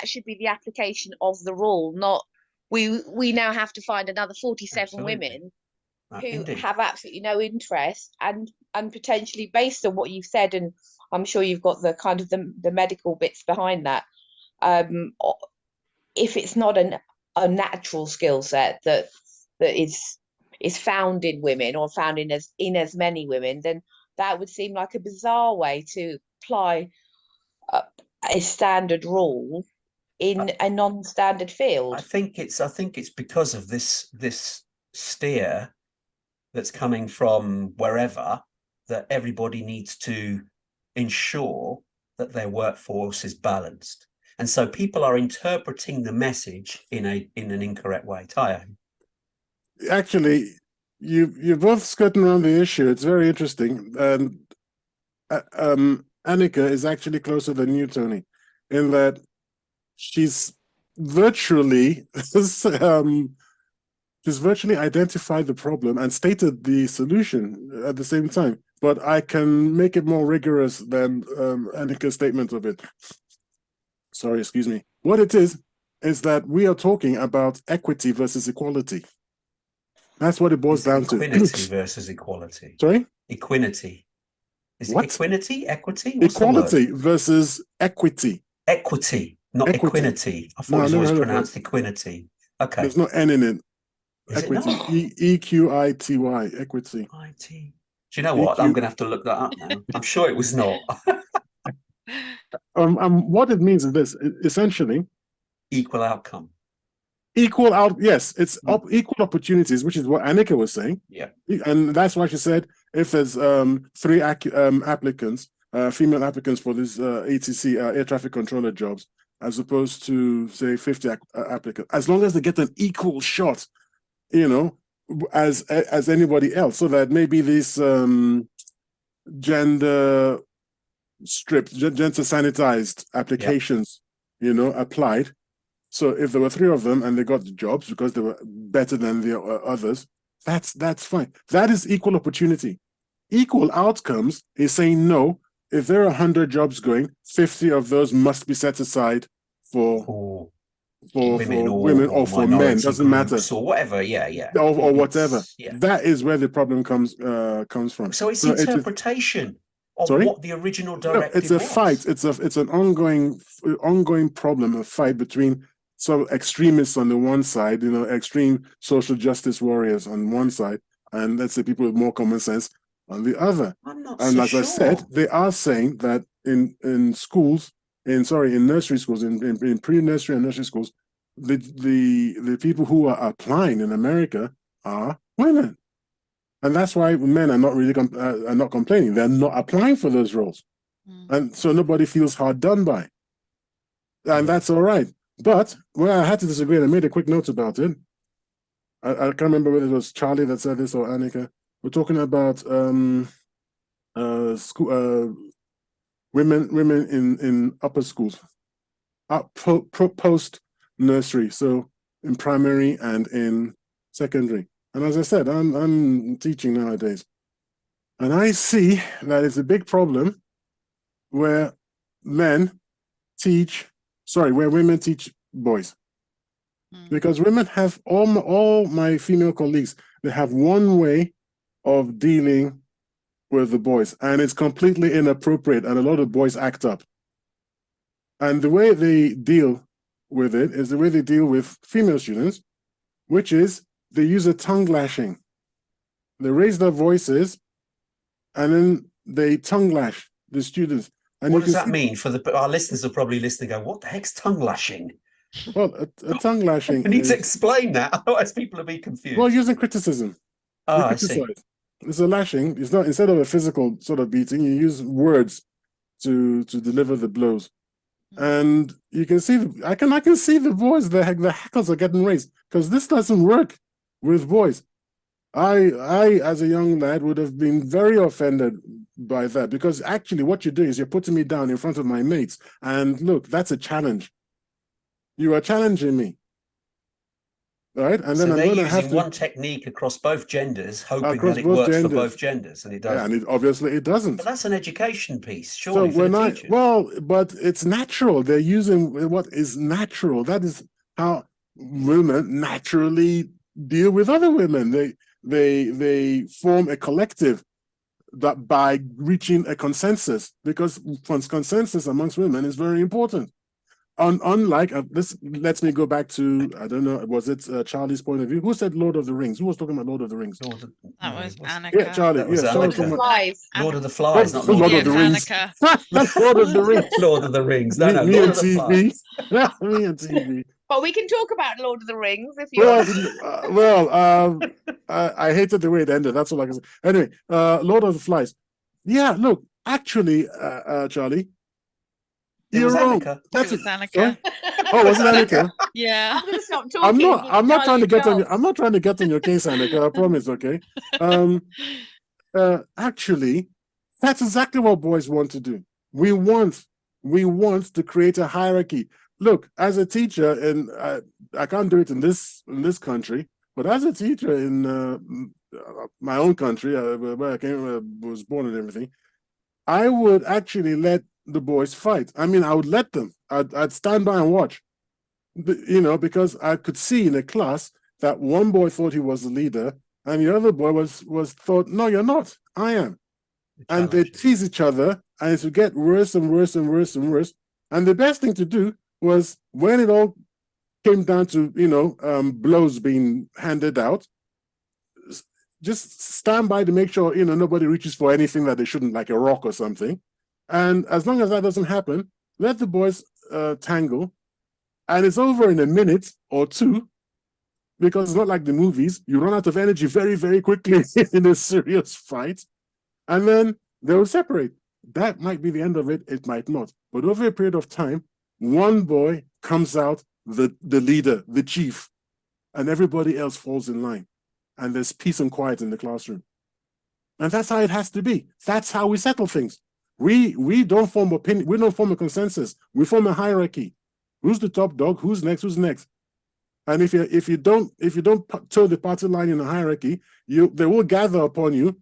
should be the application of the rule, not we now have to find another 47 Absolutely. Women who Indeed. have absolutely no interest and potentially, based on what you've said, and I'm sure you've got the kind of the medical bits behind that, if it's not a natural skill set that is found in women or found in as many women, then that would seem like a bizarre way to apply a standard rule in a non-standard field. I think it's because of this steer that's coming from wherever, that everybody needs to ensure that their workforce is balanced. And so people are interpreting the message in an incorrect way. Tyre. Actually, you're both skirting around the issue. It's very interesting. And Annica is actually closer than you, Tony, in that she's virtually identified the problem and stated the solution at the same time. But I can make it more rigorous than Annica's statement of it. Sorry, excuse me. What it is is that we are talking about equity versus equality. That's what it boils down to. Equinity versus equality. Sorry? Equinity. Is What? it equinity? Equity? What's Equality the word? versus equity. Equity, not Equity. equinity. I thought No, it was I never always heard of pronounced equinity. Okay. There's no N in it. Is it Equity. not? EQITY. Equity. IT. Do you know what? I'm EQ. going to have to look that up now. I'm sure it was not. What it means is this: essentially, Equal outcome. equal out. Yes, it's equal opportunities, which is what Annica was saying. Yeah. And that's why she said if there's three applicants, female applicants for this ATC air traffic controller jobs, as opposed to say 50 applicants, as long as they get an equal shot, you know, as anybody else, so that maybe these gender stripped, gender sanitized applications, you know, applied. So if there were three of them and they got the jobs because they were better than the others, that's fine. That is equal opportunity. Equal outcomes is saying no. If there are 100 jobs going, 50 of those must be set aside for women or for men. Doesn't matter, or whatever. Yeah. or whatever. Yeah. That is where the problem comes from. So it's interpretation of sorry? what the original directive it's a was. fight. It's an ongoing problem, a fight between some extremists on the one side, you know, extreme social justice warriors on one side, and let's say people with more common sense on the other. I'm not and so as sure. I said, they are saying that in schools, in nursery schools, in pre-nursery and nursery schools, the people who are applying in America are women. And that's why men are not really are not complaining. They're not applying for those roles. And so nobody feels hard done by. And that's all right. But where I had to disagree, and I made a quick note about it. I can't remember whether it was Charlie that said this or Annica. We're talking about school women in upper schools, post nursery, so in primary and in secondary. And as I said, I'm teaching nowadays, and I see that it's a big problem where women teach boys. Because women have all my female colleagues, they have one way of dealing with the boys, and it's completely inappropriate, and a lot of boys act up. And the way they deal with it is the way they deal with female students, which is they use a tongue lashing. They raise their voices, and then they tongue lash the students. And what does that mean? For our listeners are probably listening, go, "What the heck's tongue lashing?" Well, a tongue lashing. You need to explain that, otherwise people will be confused. Well, using criticism. Oh, I see. It's a lashing. It's not, instead of a physical sort of beating, you use words to deliver the blows. And you can see I can see the boys, the hackles are getting raised, because this doesn't work with boys. I as a young lad would have been very offended by that, because actually what you're doing is you're putting me down in front of my mates. And look, that's a challenge. You are challenging me. Right? And then I'm going to have to one technique across both genders, hoping that it works for both genders, and it doesn't. Yeah, and obviously it doesn't. But that's an education piece, surely. So but it's natural. They're using what is natural. That is how women naturally deal with other women. They form a collective that by reaching a consensus, because consensus amongst women is very important. Unlike this, lets me go back to, I don't know, was it Charlie's point of view? Who said Lord of the Rings? Who was talking about Lord of the Rings? That was Annica. Yeah, Charlie. That was Lord of the Flies. Lord of the Flies, not Lord of the Rings. Lord of the Rings. Lord of the Rings. No, me Lord and of the TV. Flies. Me and TV. But we can talk about Lord of the Rings if you want. I hated the way it ended. That's all I can say. Anyway, Lord of the Flies. Yeah, look, actually, Charlie, you're wrong. That's Annica. Oh, was it Annica? Yeah. I'm gonna stop talking. I'm not trying to get on your. I'm not trying to get on your case, Annica. I promise. Okay. Actually, that's exactly what boys want to do. We want to create a hierarchy. Look, as a teacher, and I can't do it in this country, but as a teacher in my own country, where I was born and everything, I would actually let the boys fight. I mean, I would let them. I'd stand by and watch. You know, because I could see in a class that one boy thought he was the leader, and the other boy was thought, no, you're not. I am. And they tease each other, and it would get worse and worse and worse and worse. And the best thing to do was when it all came down to, you know, blows being handed out, just stand by to make sure, you know, nobody reaches for anything that they shouldn't, like a rock or something. And as long as that doesn't happen, let the boys tangle, and it's over in a minute or two, because it's not like the movies. You run out of energy very, very quickly in a serious fight, and then they will separate. That might be the end of it. It might not. But over a period of time, one boy comes out the leader, the chief, and everybody else falls in line. And there's peace and quiet in the classroom. And that's how it has to be. That's how we settle things. We don't form opinion. We don't form a consensus. We form a hierarchy. Who's the top dog? Who's next? Who's next? And if you don't toe the party line in a hierarchy, they will gather upon you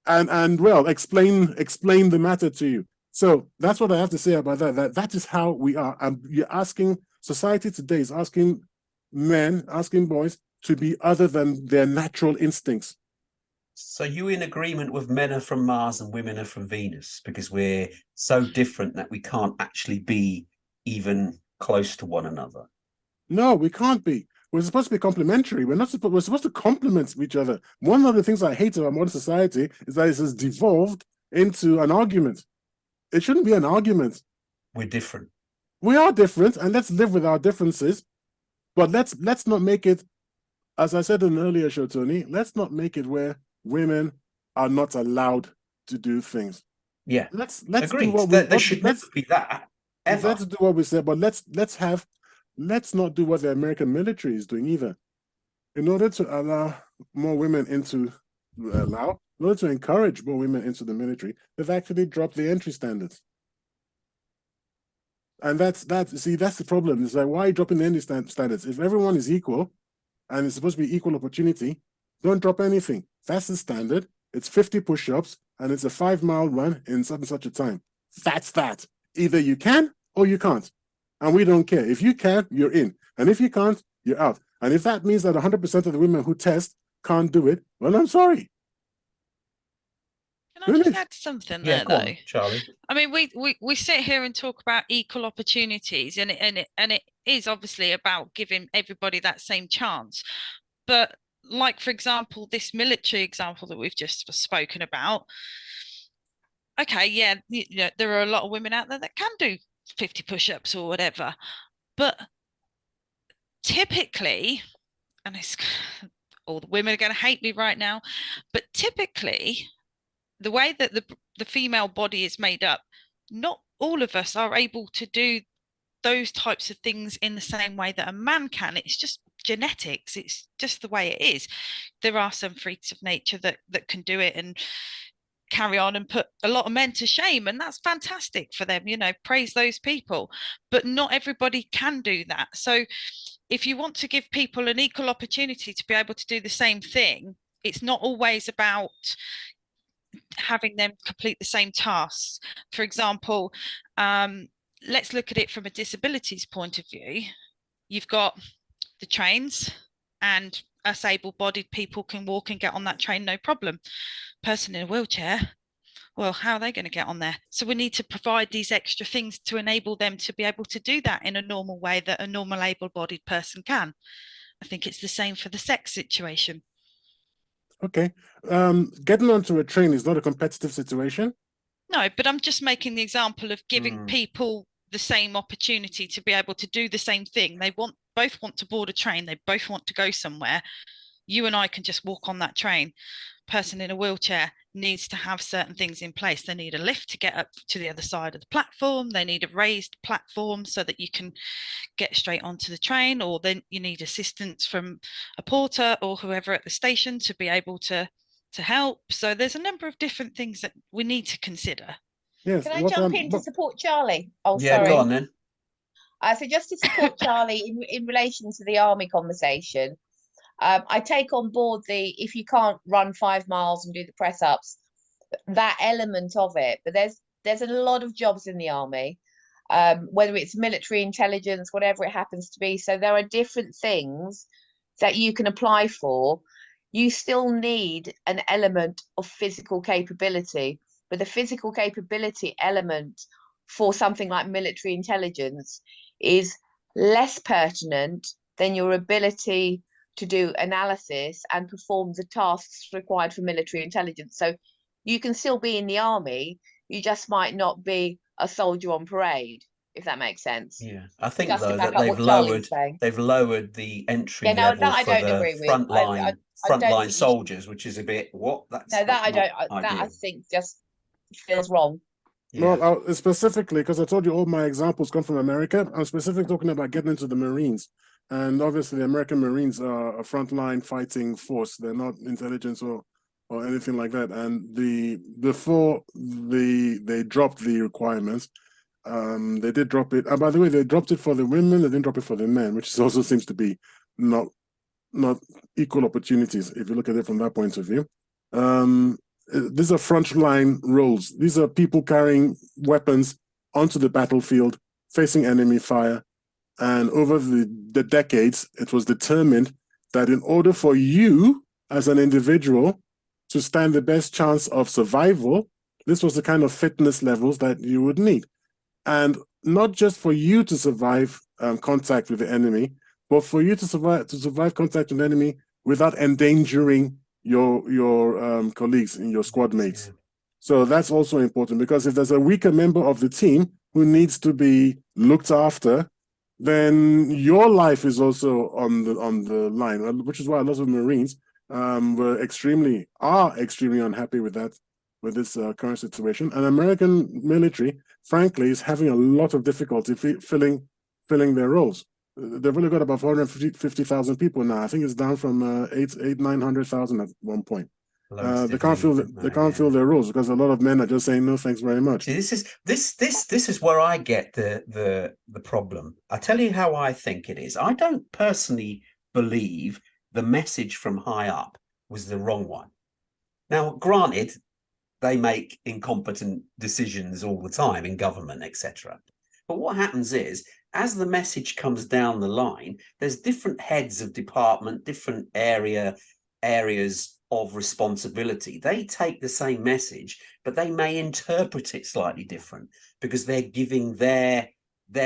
and well explain the matter to you. So that's what I have to say about that. That is how we are. And you're asking, society today is asking men, asking boys to be other than their natural instincts. So you in agreement with men are from Mars and women are from Venus, because we're so different that we can't actually be even close to one another? No, we can't be. We're supposed to be complementary. We're supposed to complement each other. One of the things I hate about modern society is that it has devolved into an argument. It shouldn't be an argument. We're different. We are different, and let's live with our differences. But let's not make it, as I said in an earlier show, Tony, let's not make it where women are not allowed to do things. Yeah. Let's Agreed. do what there should never be that. Ever. Let's do what we said, but let's not do what the American military is doing either. In order to allow more women in order to encourage more women into the military, they've actually dropped the entry standards. And that's the problem. It's like, why are you dropping the entry standards? If everyone is equal and it's supposed to be equal opportunity, don't drop anything. That's the standard. It's 50 push-ups and it's a 5-mile run in such and such a time. That's that. Either you can or you can't. And we don't care. If you can, you're in. And if you can't, you're out. And if that means that 100% of the women who test can't do it, well, I'm sorry. Can I just add something there, go though? on, Charlie. I mean, we sit here and talk about equal opportunities, and it is obviously about giving everybody that same chance. But like, for example, this military example that we've just spoken about. Okay, yeah, you know, there are a lot of women out there that can do 50 push-ups or whatever, but typically, and it's all the women are going to hate me right now, but typically the way that the female body is made up, not all of us are able to do those types of things in the same way that a man can. It's just genetics. It's just the way it is. There are some freaks of nature that can do it and carry on and put a lot of men to shame, and that's fantastic for them, you know, praise those people. But not everybody can do that. So if you want to give people an equal opportunity to be able to do the same thing, it's not always about having them complete the same tasks. For example, let's look at it from a disabilities point of view. You've got the trains, and us able-bodied people can walk and get on that train, no problem. Person in a wheelchair, well, how are they going to get on there? So we need to provide these extra things to enable them to be able to do that in a normal way that a normal able-bodied person can. I think it's the same for the sex situation. Okay. Getting onto a train is not a competitive situation. No, but I'm just making the example of giving people the same opportunity to be able to do the same thing. They both want to board a train. They both want to go somewhere. You and I can just walk on that train. Person in a wheelchair needs to have certain things in place. They need a lift to get up to the other side of the platform. They need a raised platform so that you can get straight onto the train, or then you need assistance from a porter or whoever at the station to be able to help. So there's a number of different things that we need to consider. Yes. Can I jump in to support Charlie? Oh, yeah, sorry. go on then. So just to support Charlie in relation to the army conversation, I take on board if you can't run 5 miles and do the press ups, that element of it. But there's a lot of jobs in the army, whether it's military intelligence, whatever it happens to be. So there are different things that you can apply for. You still need an element of physical capability, but the physical capability element for something like military intelligence is less pertinent than your ability to do analysis and perform the tasks required for military intelligence. So you can still be in the army, you just might not be a soldier on parade, if that makes sense. Yeah, I think Just to though back that up what Charlie was saying. they've lowered the entry Yeah, no, level that I for don't the agree with. I don't frontline think you should. soldiers, which is a bit what that's No, that I not don't. That I ideal. think just feels wrong. Yeah, Well, specifically, because I told you all my examples come from America, I'm specifically talking about getting into the Marines. And obviously, the American Marines are a frontline fighting force. They're not intelligence or anything like that. And before they dropped the requirements, they did drop it. And by the way, they dropped it for the women. They didn't drop it for the men, which also seems to be not not equal opportunities if you look at it from that point of view. These are frontline roles. These are people carrying weapons onto the battlefield, facing enemy fire. And over the decades, it was determined that in order for you as an individual to stand the best chance of survival, this was the kind of fitness levels that you would need. And not just for you to survive contact with the enemy, but for you to survive contact with the enemy without endangering your colleagues and your squad mates. yeah. So that's also important, because if there's a weaker member of the team who needs to be looked after, then your life is also on the line, which is why a lot of Marines are extremely unhappy with this current situation. And American military, frankly, is having a lot of difficulty filling their roles. They've only got about 450,000 people now. I think it's down from 900,000 at one point. They can't fill their roles because a lot of men are just saying no, thanks very much. See, this is where I get the problem. I tell you how I think it is. I don't personally believe the message from high up was the wrong one. Now, granted, they make incompetent decisions all the time in government, etc. But what happens is, as the message comes down the line, there's different heads of department, different areas of responsibility. They take the same message, but they may interpret it slightly different because they're giving their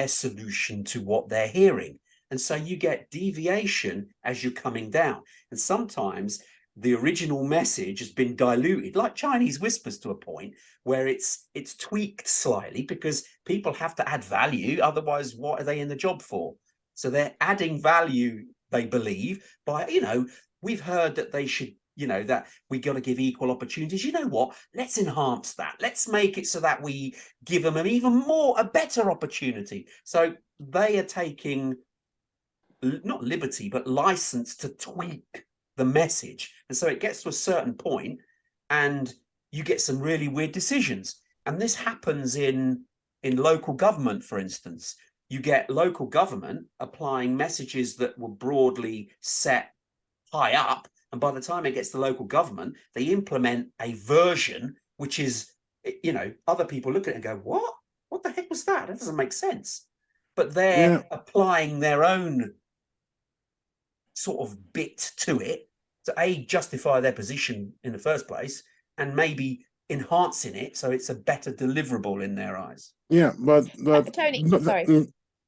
solution to what they're hearing. And so you get deviation as you're coming down. And sometimes the original message has been diluted, like Chinese whispers, to a point where it's tweaked slightly because people have to add value. Otherwise, what are they in the job for? So they're adding value, they believe, by, we've heard that they should, that we got to give equal opportunities. You know what? Let's enhance that. Let's make it so that we give them a better opportunity. So they are taking not liberty, but license to tweak the message. And so it gets to a certain point and you get some really weird decisions. And this happens in local government, for instance. You get local government applying messages that were broadly set high up. And by the time it gets to local government, they implement a version, which is, other people look at it and go, what? What the heck was that? That doesn't make sense. But they're applying their own sort of bit to it to justify their position in the first place, and maybe enhancing it so it's a better deliverable in their eyes. Yeah, but Tony, sorry.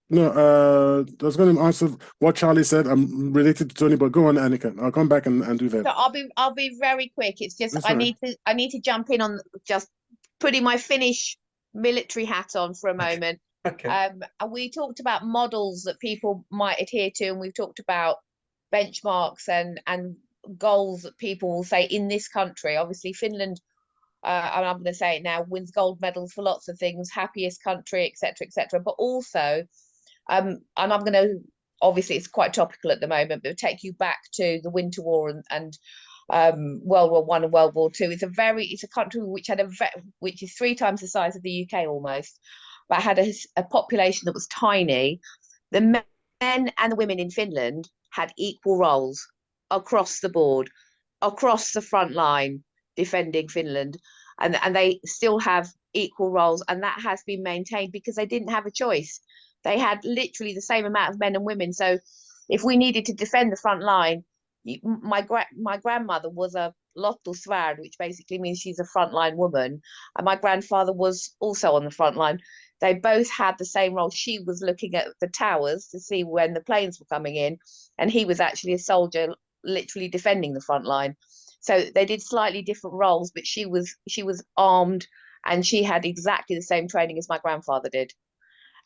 No, I was going to answer what Charlie said. I'm related to Tony, but go on, Annica. I'll come back and do that. So I'll be very quick. It's just That's I need to jump in on just putting my Finnish military hat on for a moment. Okay. And we talked about models that people might adhere to, and we've talked about benchmarks and goals that people will say in this country. Obviously, Finland, and I'm going to say it now, wins gold medals for lots of things, happiest country, etc., etc. But also, and I'm going to, obviously, it's quite topical at the moment, but take you back to the Winter War and World War I and World War II. It's a country which is 3 times the size of the UK almost, but had a population that was tiny. The men and the women in Finland had equal roles across the board, across the front line, defending Finland, and they still have equal roles, and that has been maintained because they didn't have a choice. They had literally the same amount of men and women. So if we needed to defend the front line, my grandmother was a Lotto which basically means she's a frontline woman, and my grandfather was also on the front line. They both had the same role. She was looking at the towers to see when the planes were coming in, and he was actually a soldier, literally defending the front line. So they did slightly different roles, but she was armed, and she had exactly the same training as my grandfather did.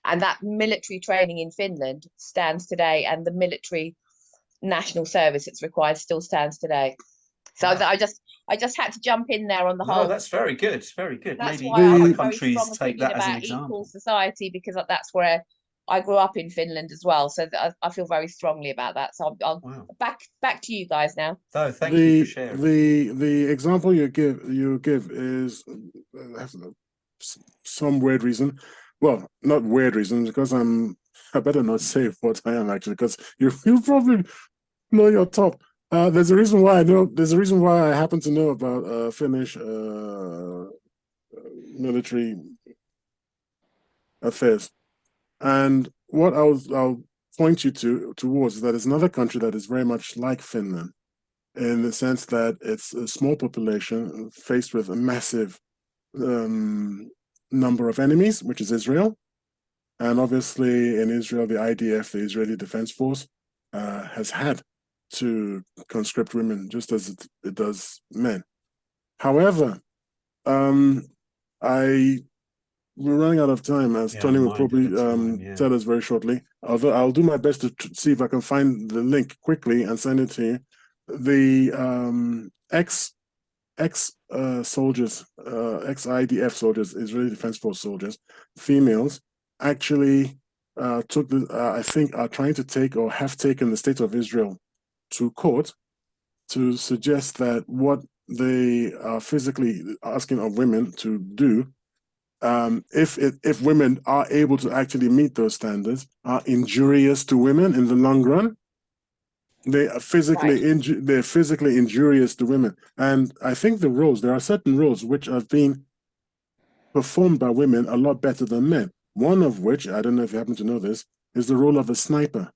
And that military training in Finland stands today, and the military national service that's required still stands today. So Wow. I just had to jump in there on the whole. No, that's very good. Very good. That's Maybe why I have other a very countries strong take opinion that as an about example. equal society, because that's where I grew up in Finland as well. So I feel very strongly about that. So I'll Wow. back to you guys now. So thank you for sharing. The example you give is some weird reason. Well, not weird reason, because I better not say what I am actually, because you probably know your top. There's a reason why I know. There's a reason why I happen to know about Finnish military affairs, and what I'll point you towards is that it's another country that is very much like Finland, in the sense that it's a small population faced with a massive number of enemies, which is Israel. And obviously in Israel, the IDF, the Israeli Defense Force, has had to conscript women just as it does men. However, we're running out of time, as Tony will probably tell us very shortly. Although I'll do my best to see if I can find the link quickly and send it to you. The ex soldiers, ex IDF soldiers, Israeli Defense Force soldiers, females, actually took the, I think, are trying to take or have taken the state of Israel to court to suggest that what they are physically asking of women to do, if women are able to actually meet those standards, are injurious to women in the long run. They are physically they're physically injurious to women. And I think there are certain roles which have been performed by women a lot better than men. One of which, I don't know if you happen to know this, is the role of a sniper.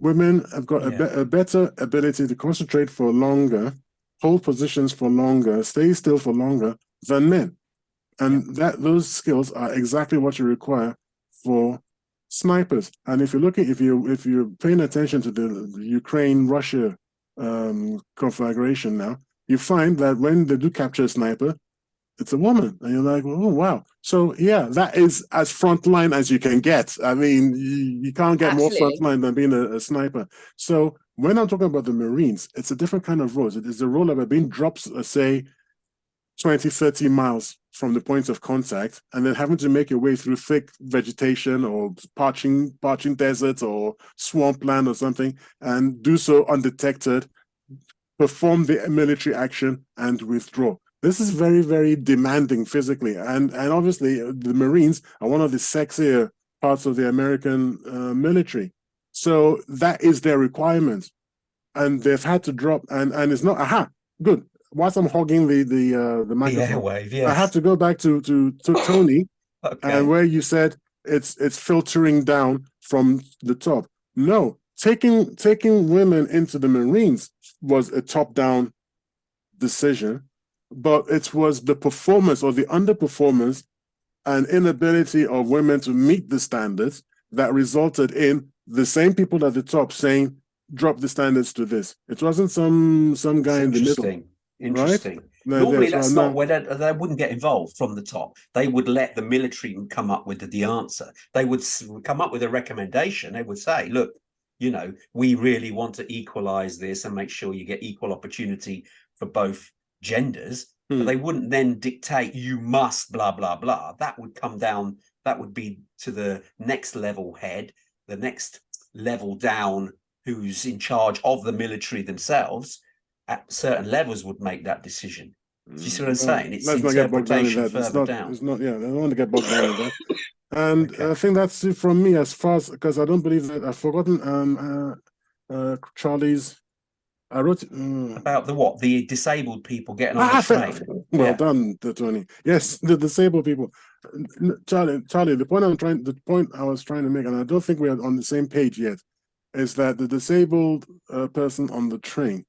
Women have got a better ability to concentrate for longer, hold positions for longer, stay still for longer than men. And those skills are exactly what you require for snipers. And if you're paying attention to the Ukraine-Russia conflagration now, you find that when they do capture a sniper, it's a woman, and you're like, oh wow. So yeah, that is as frontline as you can get. I mean, you can't get more frontline than being a sniper. So when I'm talking about the Marines, it's a different kind of role. It is a role of being dropped, say, 20, 30 miles from the point of contact, and then having to make your way through thick vegetation or parching deserts or swampland or something, and do so undetected, perform the military action and withdraw. This is very, very demanding physically. And obviously the Marines are one of the sexier parts of the American military. So that is their requirement. And they've had to drop, and it's not, good. Whilst I'm hogging the microphone, airwave, yes. I have to go back to Tony, and where you said it's filtering down from the top. No, taking women into the Marines was a top-down decision, but it was the performance or the underperformance and inability of women to meet the standards that resulted in the same people at the top saying, drop the standards to this. It wasn't some guy in the middle. Interesting. Right? Normally, that's not where they wouldn't get involved from the top. They would let the military come up with the answer. They would come up with a recommendation. They would say, look, we really want to equalize this and make sure you get equal opportunity for both genders. But they wouldn't then dictate, you must, blah, blah, blah. That would come down, that would be to the next level head, the next level down, who's in charge of the military themselves. At certain levels would make that decision. Do you see what I'm saying? It's let's not get bogged down in that. Down. It's not, I don't want to get bogged down in that. And I think that's it from me, as far as, because I don't believe that I've forgotten Charlie's I wrote About the what? The disabled people getting on the train. Well done, Tony. Yes, the disabled people. Charlie, the point I was trying to make, and I don't think we're on the same page yet, is that the disabled person on the train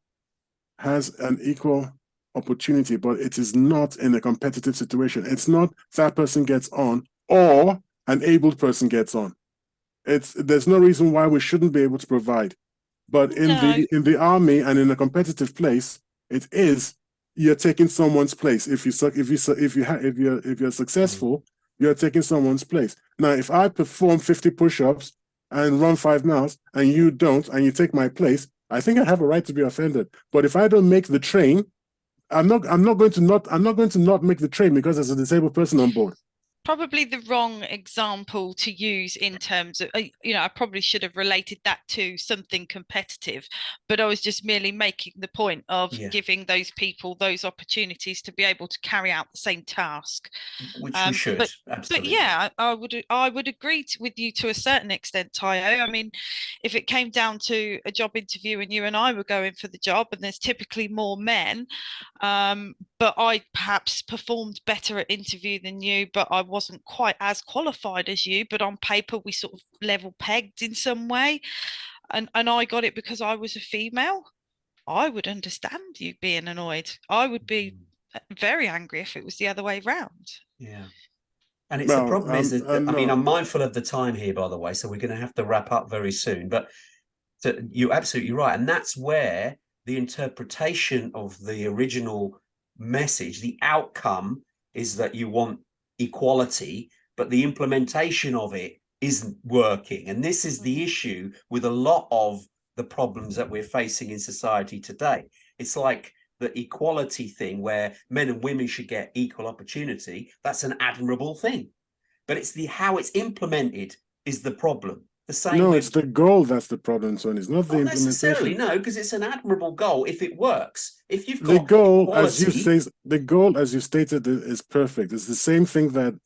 has an equal opportunity, but it is not in a competitive situation. It's not that person gets on or an abled person gets on. There's no reason why we shouldn't be able to provide. But in the army and in a competitive place, it is you're taking someone's place. If you're successful, you're taking someone's place. Now, if I perform 50 push-ups and run 5 miles and you don't, and you take my place, I think I have a right to be offended. But if I don't make the train, I'm not going to not make the train because there's a disabled person on board. Probably the wrong example to use in terms of, I probably should have related that to something competitive, but I was just merely making the point of giving those people those opportunities to be able to carry out the same task. Which we should, absolutely. But yeah, I would agree with you to a certain extent, Tayo. I mean, if it came down to a job interview and you and I were going for the job, and there's typically more men, but I perhaps performed better at interview than you, but I wasn't quite as qualified as you, but on paper we sort of level pegged in some way, and I got it because I was a female. I would understand you being annoyed. I would be very angry if it was the other way around. Yeah. And it's the problem is that, I mean, I'm mindful of the time here, by the way, so we're going to have to wrap up very soon, but you're absolutely right. And that's where the interpretation of the original message, the outcome is that you want equality, but the implementation of it isn't working. And this is the issue with a lot of the problems that we're facing in society today. It's like the equality thing where men and women should get equal opportunity. That's an admirable thing, but it's how it's implemented is the problem. The same. No, it's the goal that's the problem, Tony. It's not the implementation. Necessarily, no, because it's an admirable goal if it works. If you've got the goal, equality, as you stated, is perfect. It's the same thing that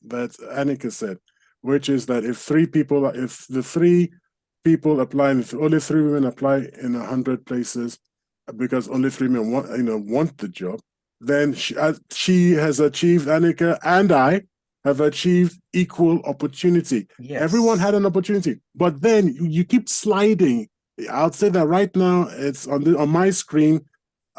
Annica said, which is that if the 3 people apply, if only 3 women apply in 100 places, because only 3 men want the job, then she has achieved, Annica and I have achieved equal opportunity. Yes. Everyone had an opportunity, but then you keep sliding. I'll say that right now, it's on my screen.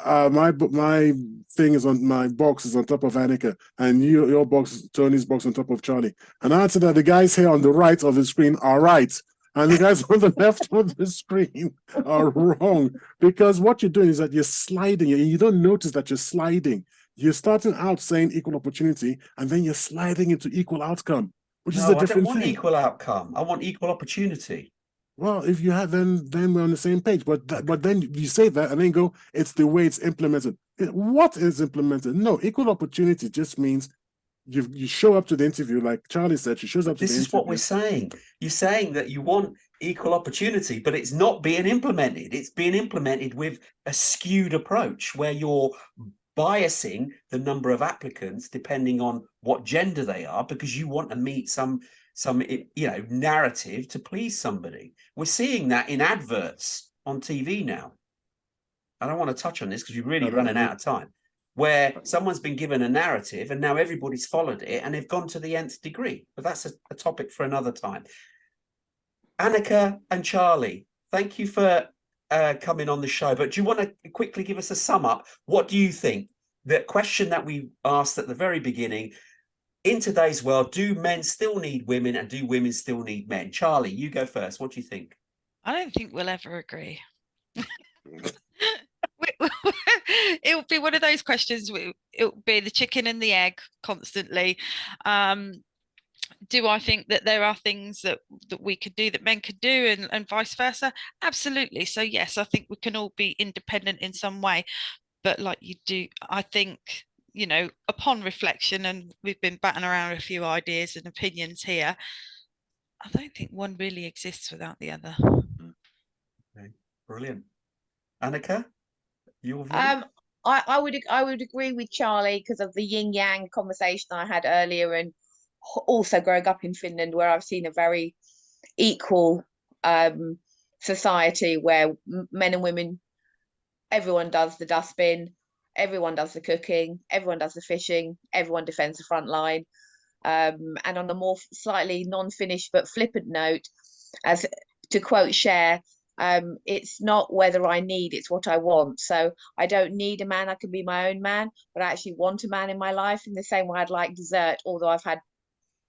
My thing is on my box is on top of Annica, and your box, Tony's box, on top of Charlie. And I answer that the guys here on the right of the screen are right, and the guys on the left of the screen are wrong, because what you're doing is that you're sliding, and you don't notice that you're sliding. You're starting out saying equal opportunity, and then you're sliding into equal outcome, which is a different thing. I don't want equal outcome. I want equal opportunity. Well, if you have, then we're on the same page. But then you say that and then go, it's the way it's implemented. What is implemented? No, equal opportunity just means you show up to the interview, like Charlie said. She shows up to the interview. This is what we're saying. You're saying that you want equal opportunity, but it's not being implemented. It's being implemented with a skewed approach where you're biasing the number of applicants depending on what gender they are, because you want to meet some narrative to please somebody. We're seeing that in adverts on TV now. I don't want to touch on this because we're really running out of time, where someone's been given a narrative and now everybody's followed it and they've gone to the nth degree. But that's a topic for another time. Annica and Charlie, thank you for coming on the show. But do you want to quickly give us a sum up? What do you think? The question that we asked at the very beginning, in today's world, do men still need women and do women still need men? Charlie, you go first. What do you think? I don't think we'll ever agree. It'll be one of those questions. It'll be the chicken and the egg constantly. Do I think that there are things that we could do that men could do and vice versa? Absolutely. So yes, I think we can all be independent in some way. But like you do, I think, upon reflection, and we've been batting around a few ideas and opinions here, I don't think one really exists without the other. Okay, brilliant. Annica, your view? I would agree with Charlie because of the yin yang conversation I had earlier, and also growing up in Finland, where I've seen a very equal society where men and women everyone does the dustbin, everyone does the cooking, everyone does the fishing, everyone defends the front line. And on a more slightly non-finished but flippant note, as to quote Cher, it's not whether I need, it's what I want. So I don't need a man, I can be my own man, but I actually want a man in my life in the same way I'd like dessert, although I've had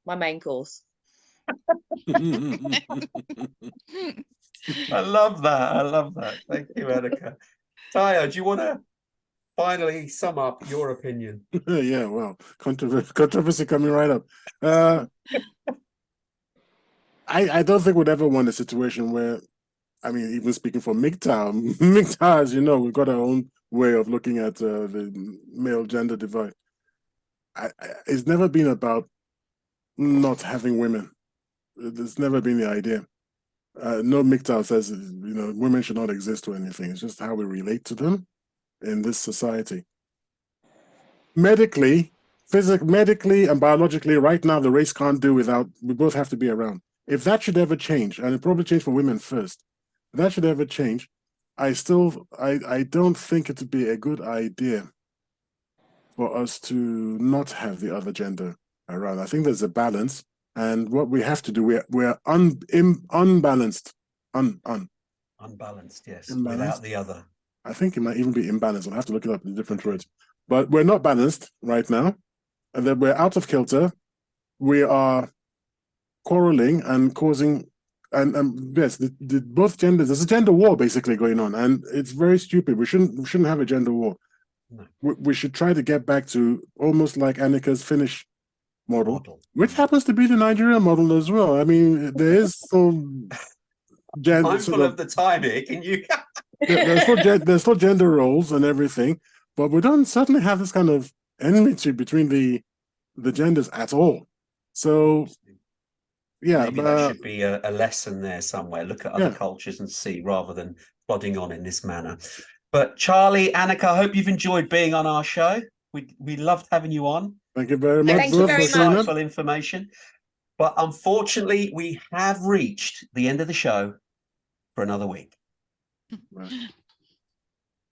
my main course. I love that. I love that. Thank you, Annica. Tayo, do you want to finally sum up your opinion? Yeah, well, controversy coming right up. I don't think we'd ever want a situation where, I mean, even speaking for MGTOW, MGTOW, as you know, we've got our own way of looking at the male gender divide. It's never been about not having women. It's never been the idea. No MGTOW says, women should not exist or anything. It's just how we relate to them in this society. Medically and biologically, right now, the race can't do without, we both have to be around. If that should ever change, and it probably change for women first, if that should ever change, I don't think it would be a good idea for us to not have the other gender around. I think there's a balance, and what we have to do, we're unbalanced. Unbalanced, yes, Imbalanced. without the other. I think it might even be imbalanced. I'll have to look it up in different words. But we're not balanced right now, and then we're out of kilter. We are quarreling and causing, and yes, both genders. There's a gender war basically going on, and it's very stupid. We shouldn't have a gender war. No. We should try to get back to almost like Annica's Finnish model, which happens to be the Nigerian model as well. I mean, there is some gender. Mindful of the time here, can you? there's still gender roles and everything, but we don't certainly have this kind of enmity between the genders at all. So, yeah, maybe there should be a lesson there somewhere. Look at other cultures and see, rather than plodding on in this manner. But Charlie, Annica, I hope you've enjoyed being on our show. We loved having you on. Thank you very much. Thank you very much. Insightful information. But unfortunately, we have reached the end of the show for another week. Right.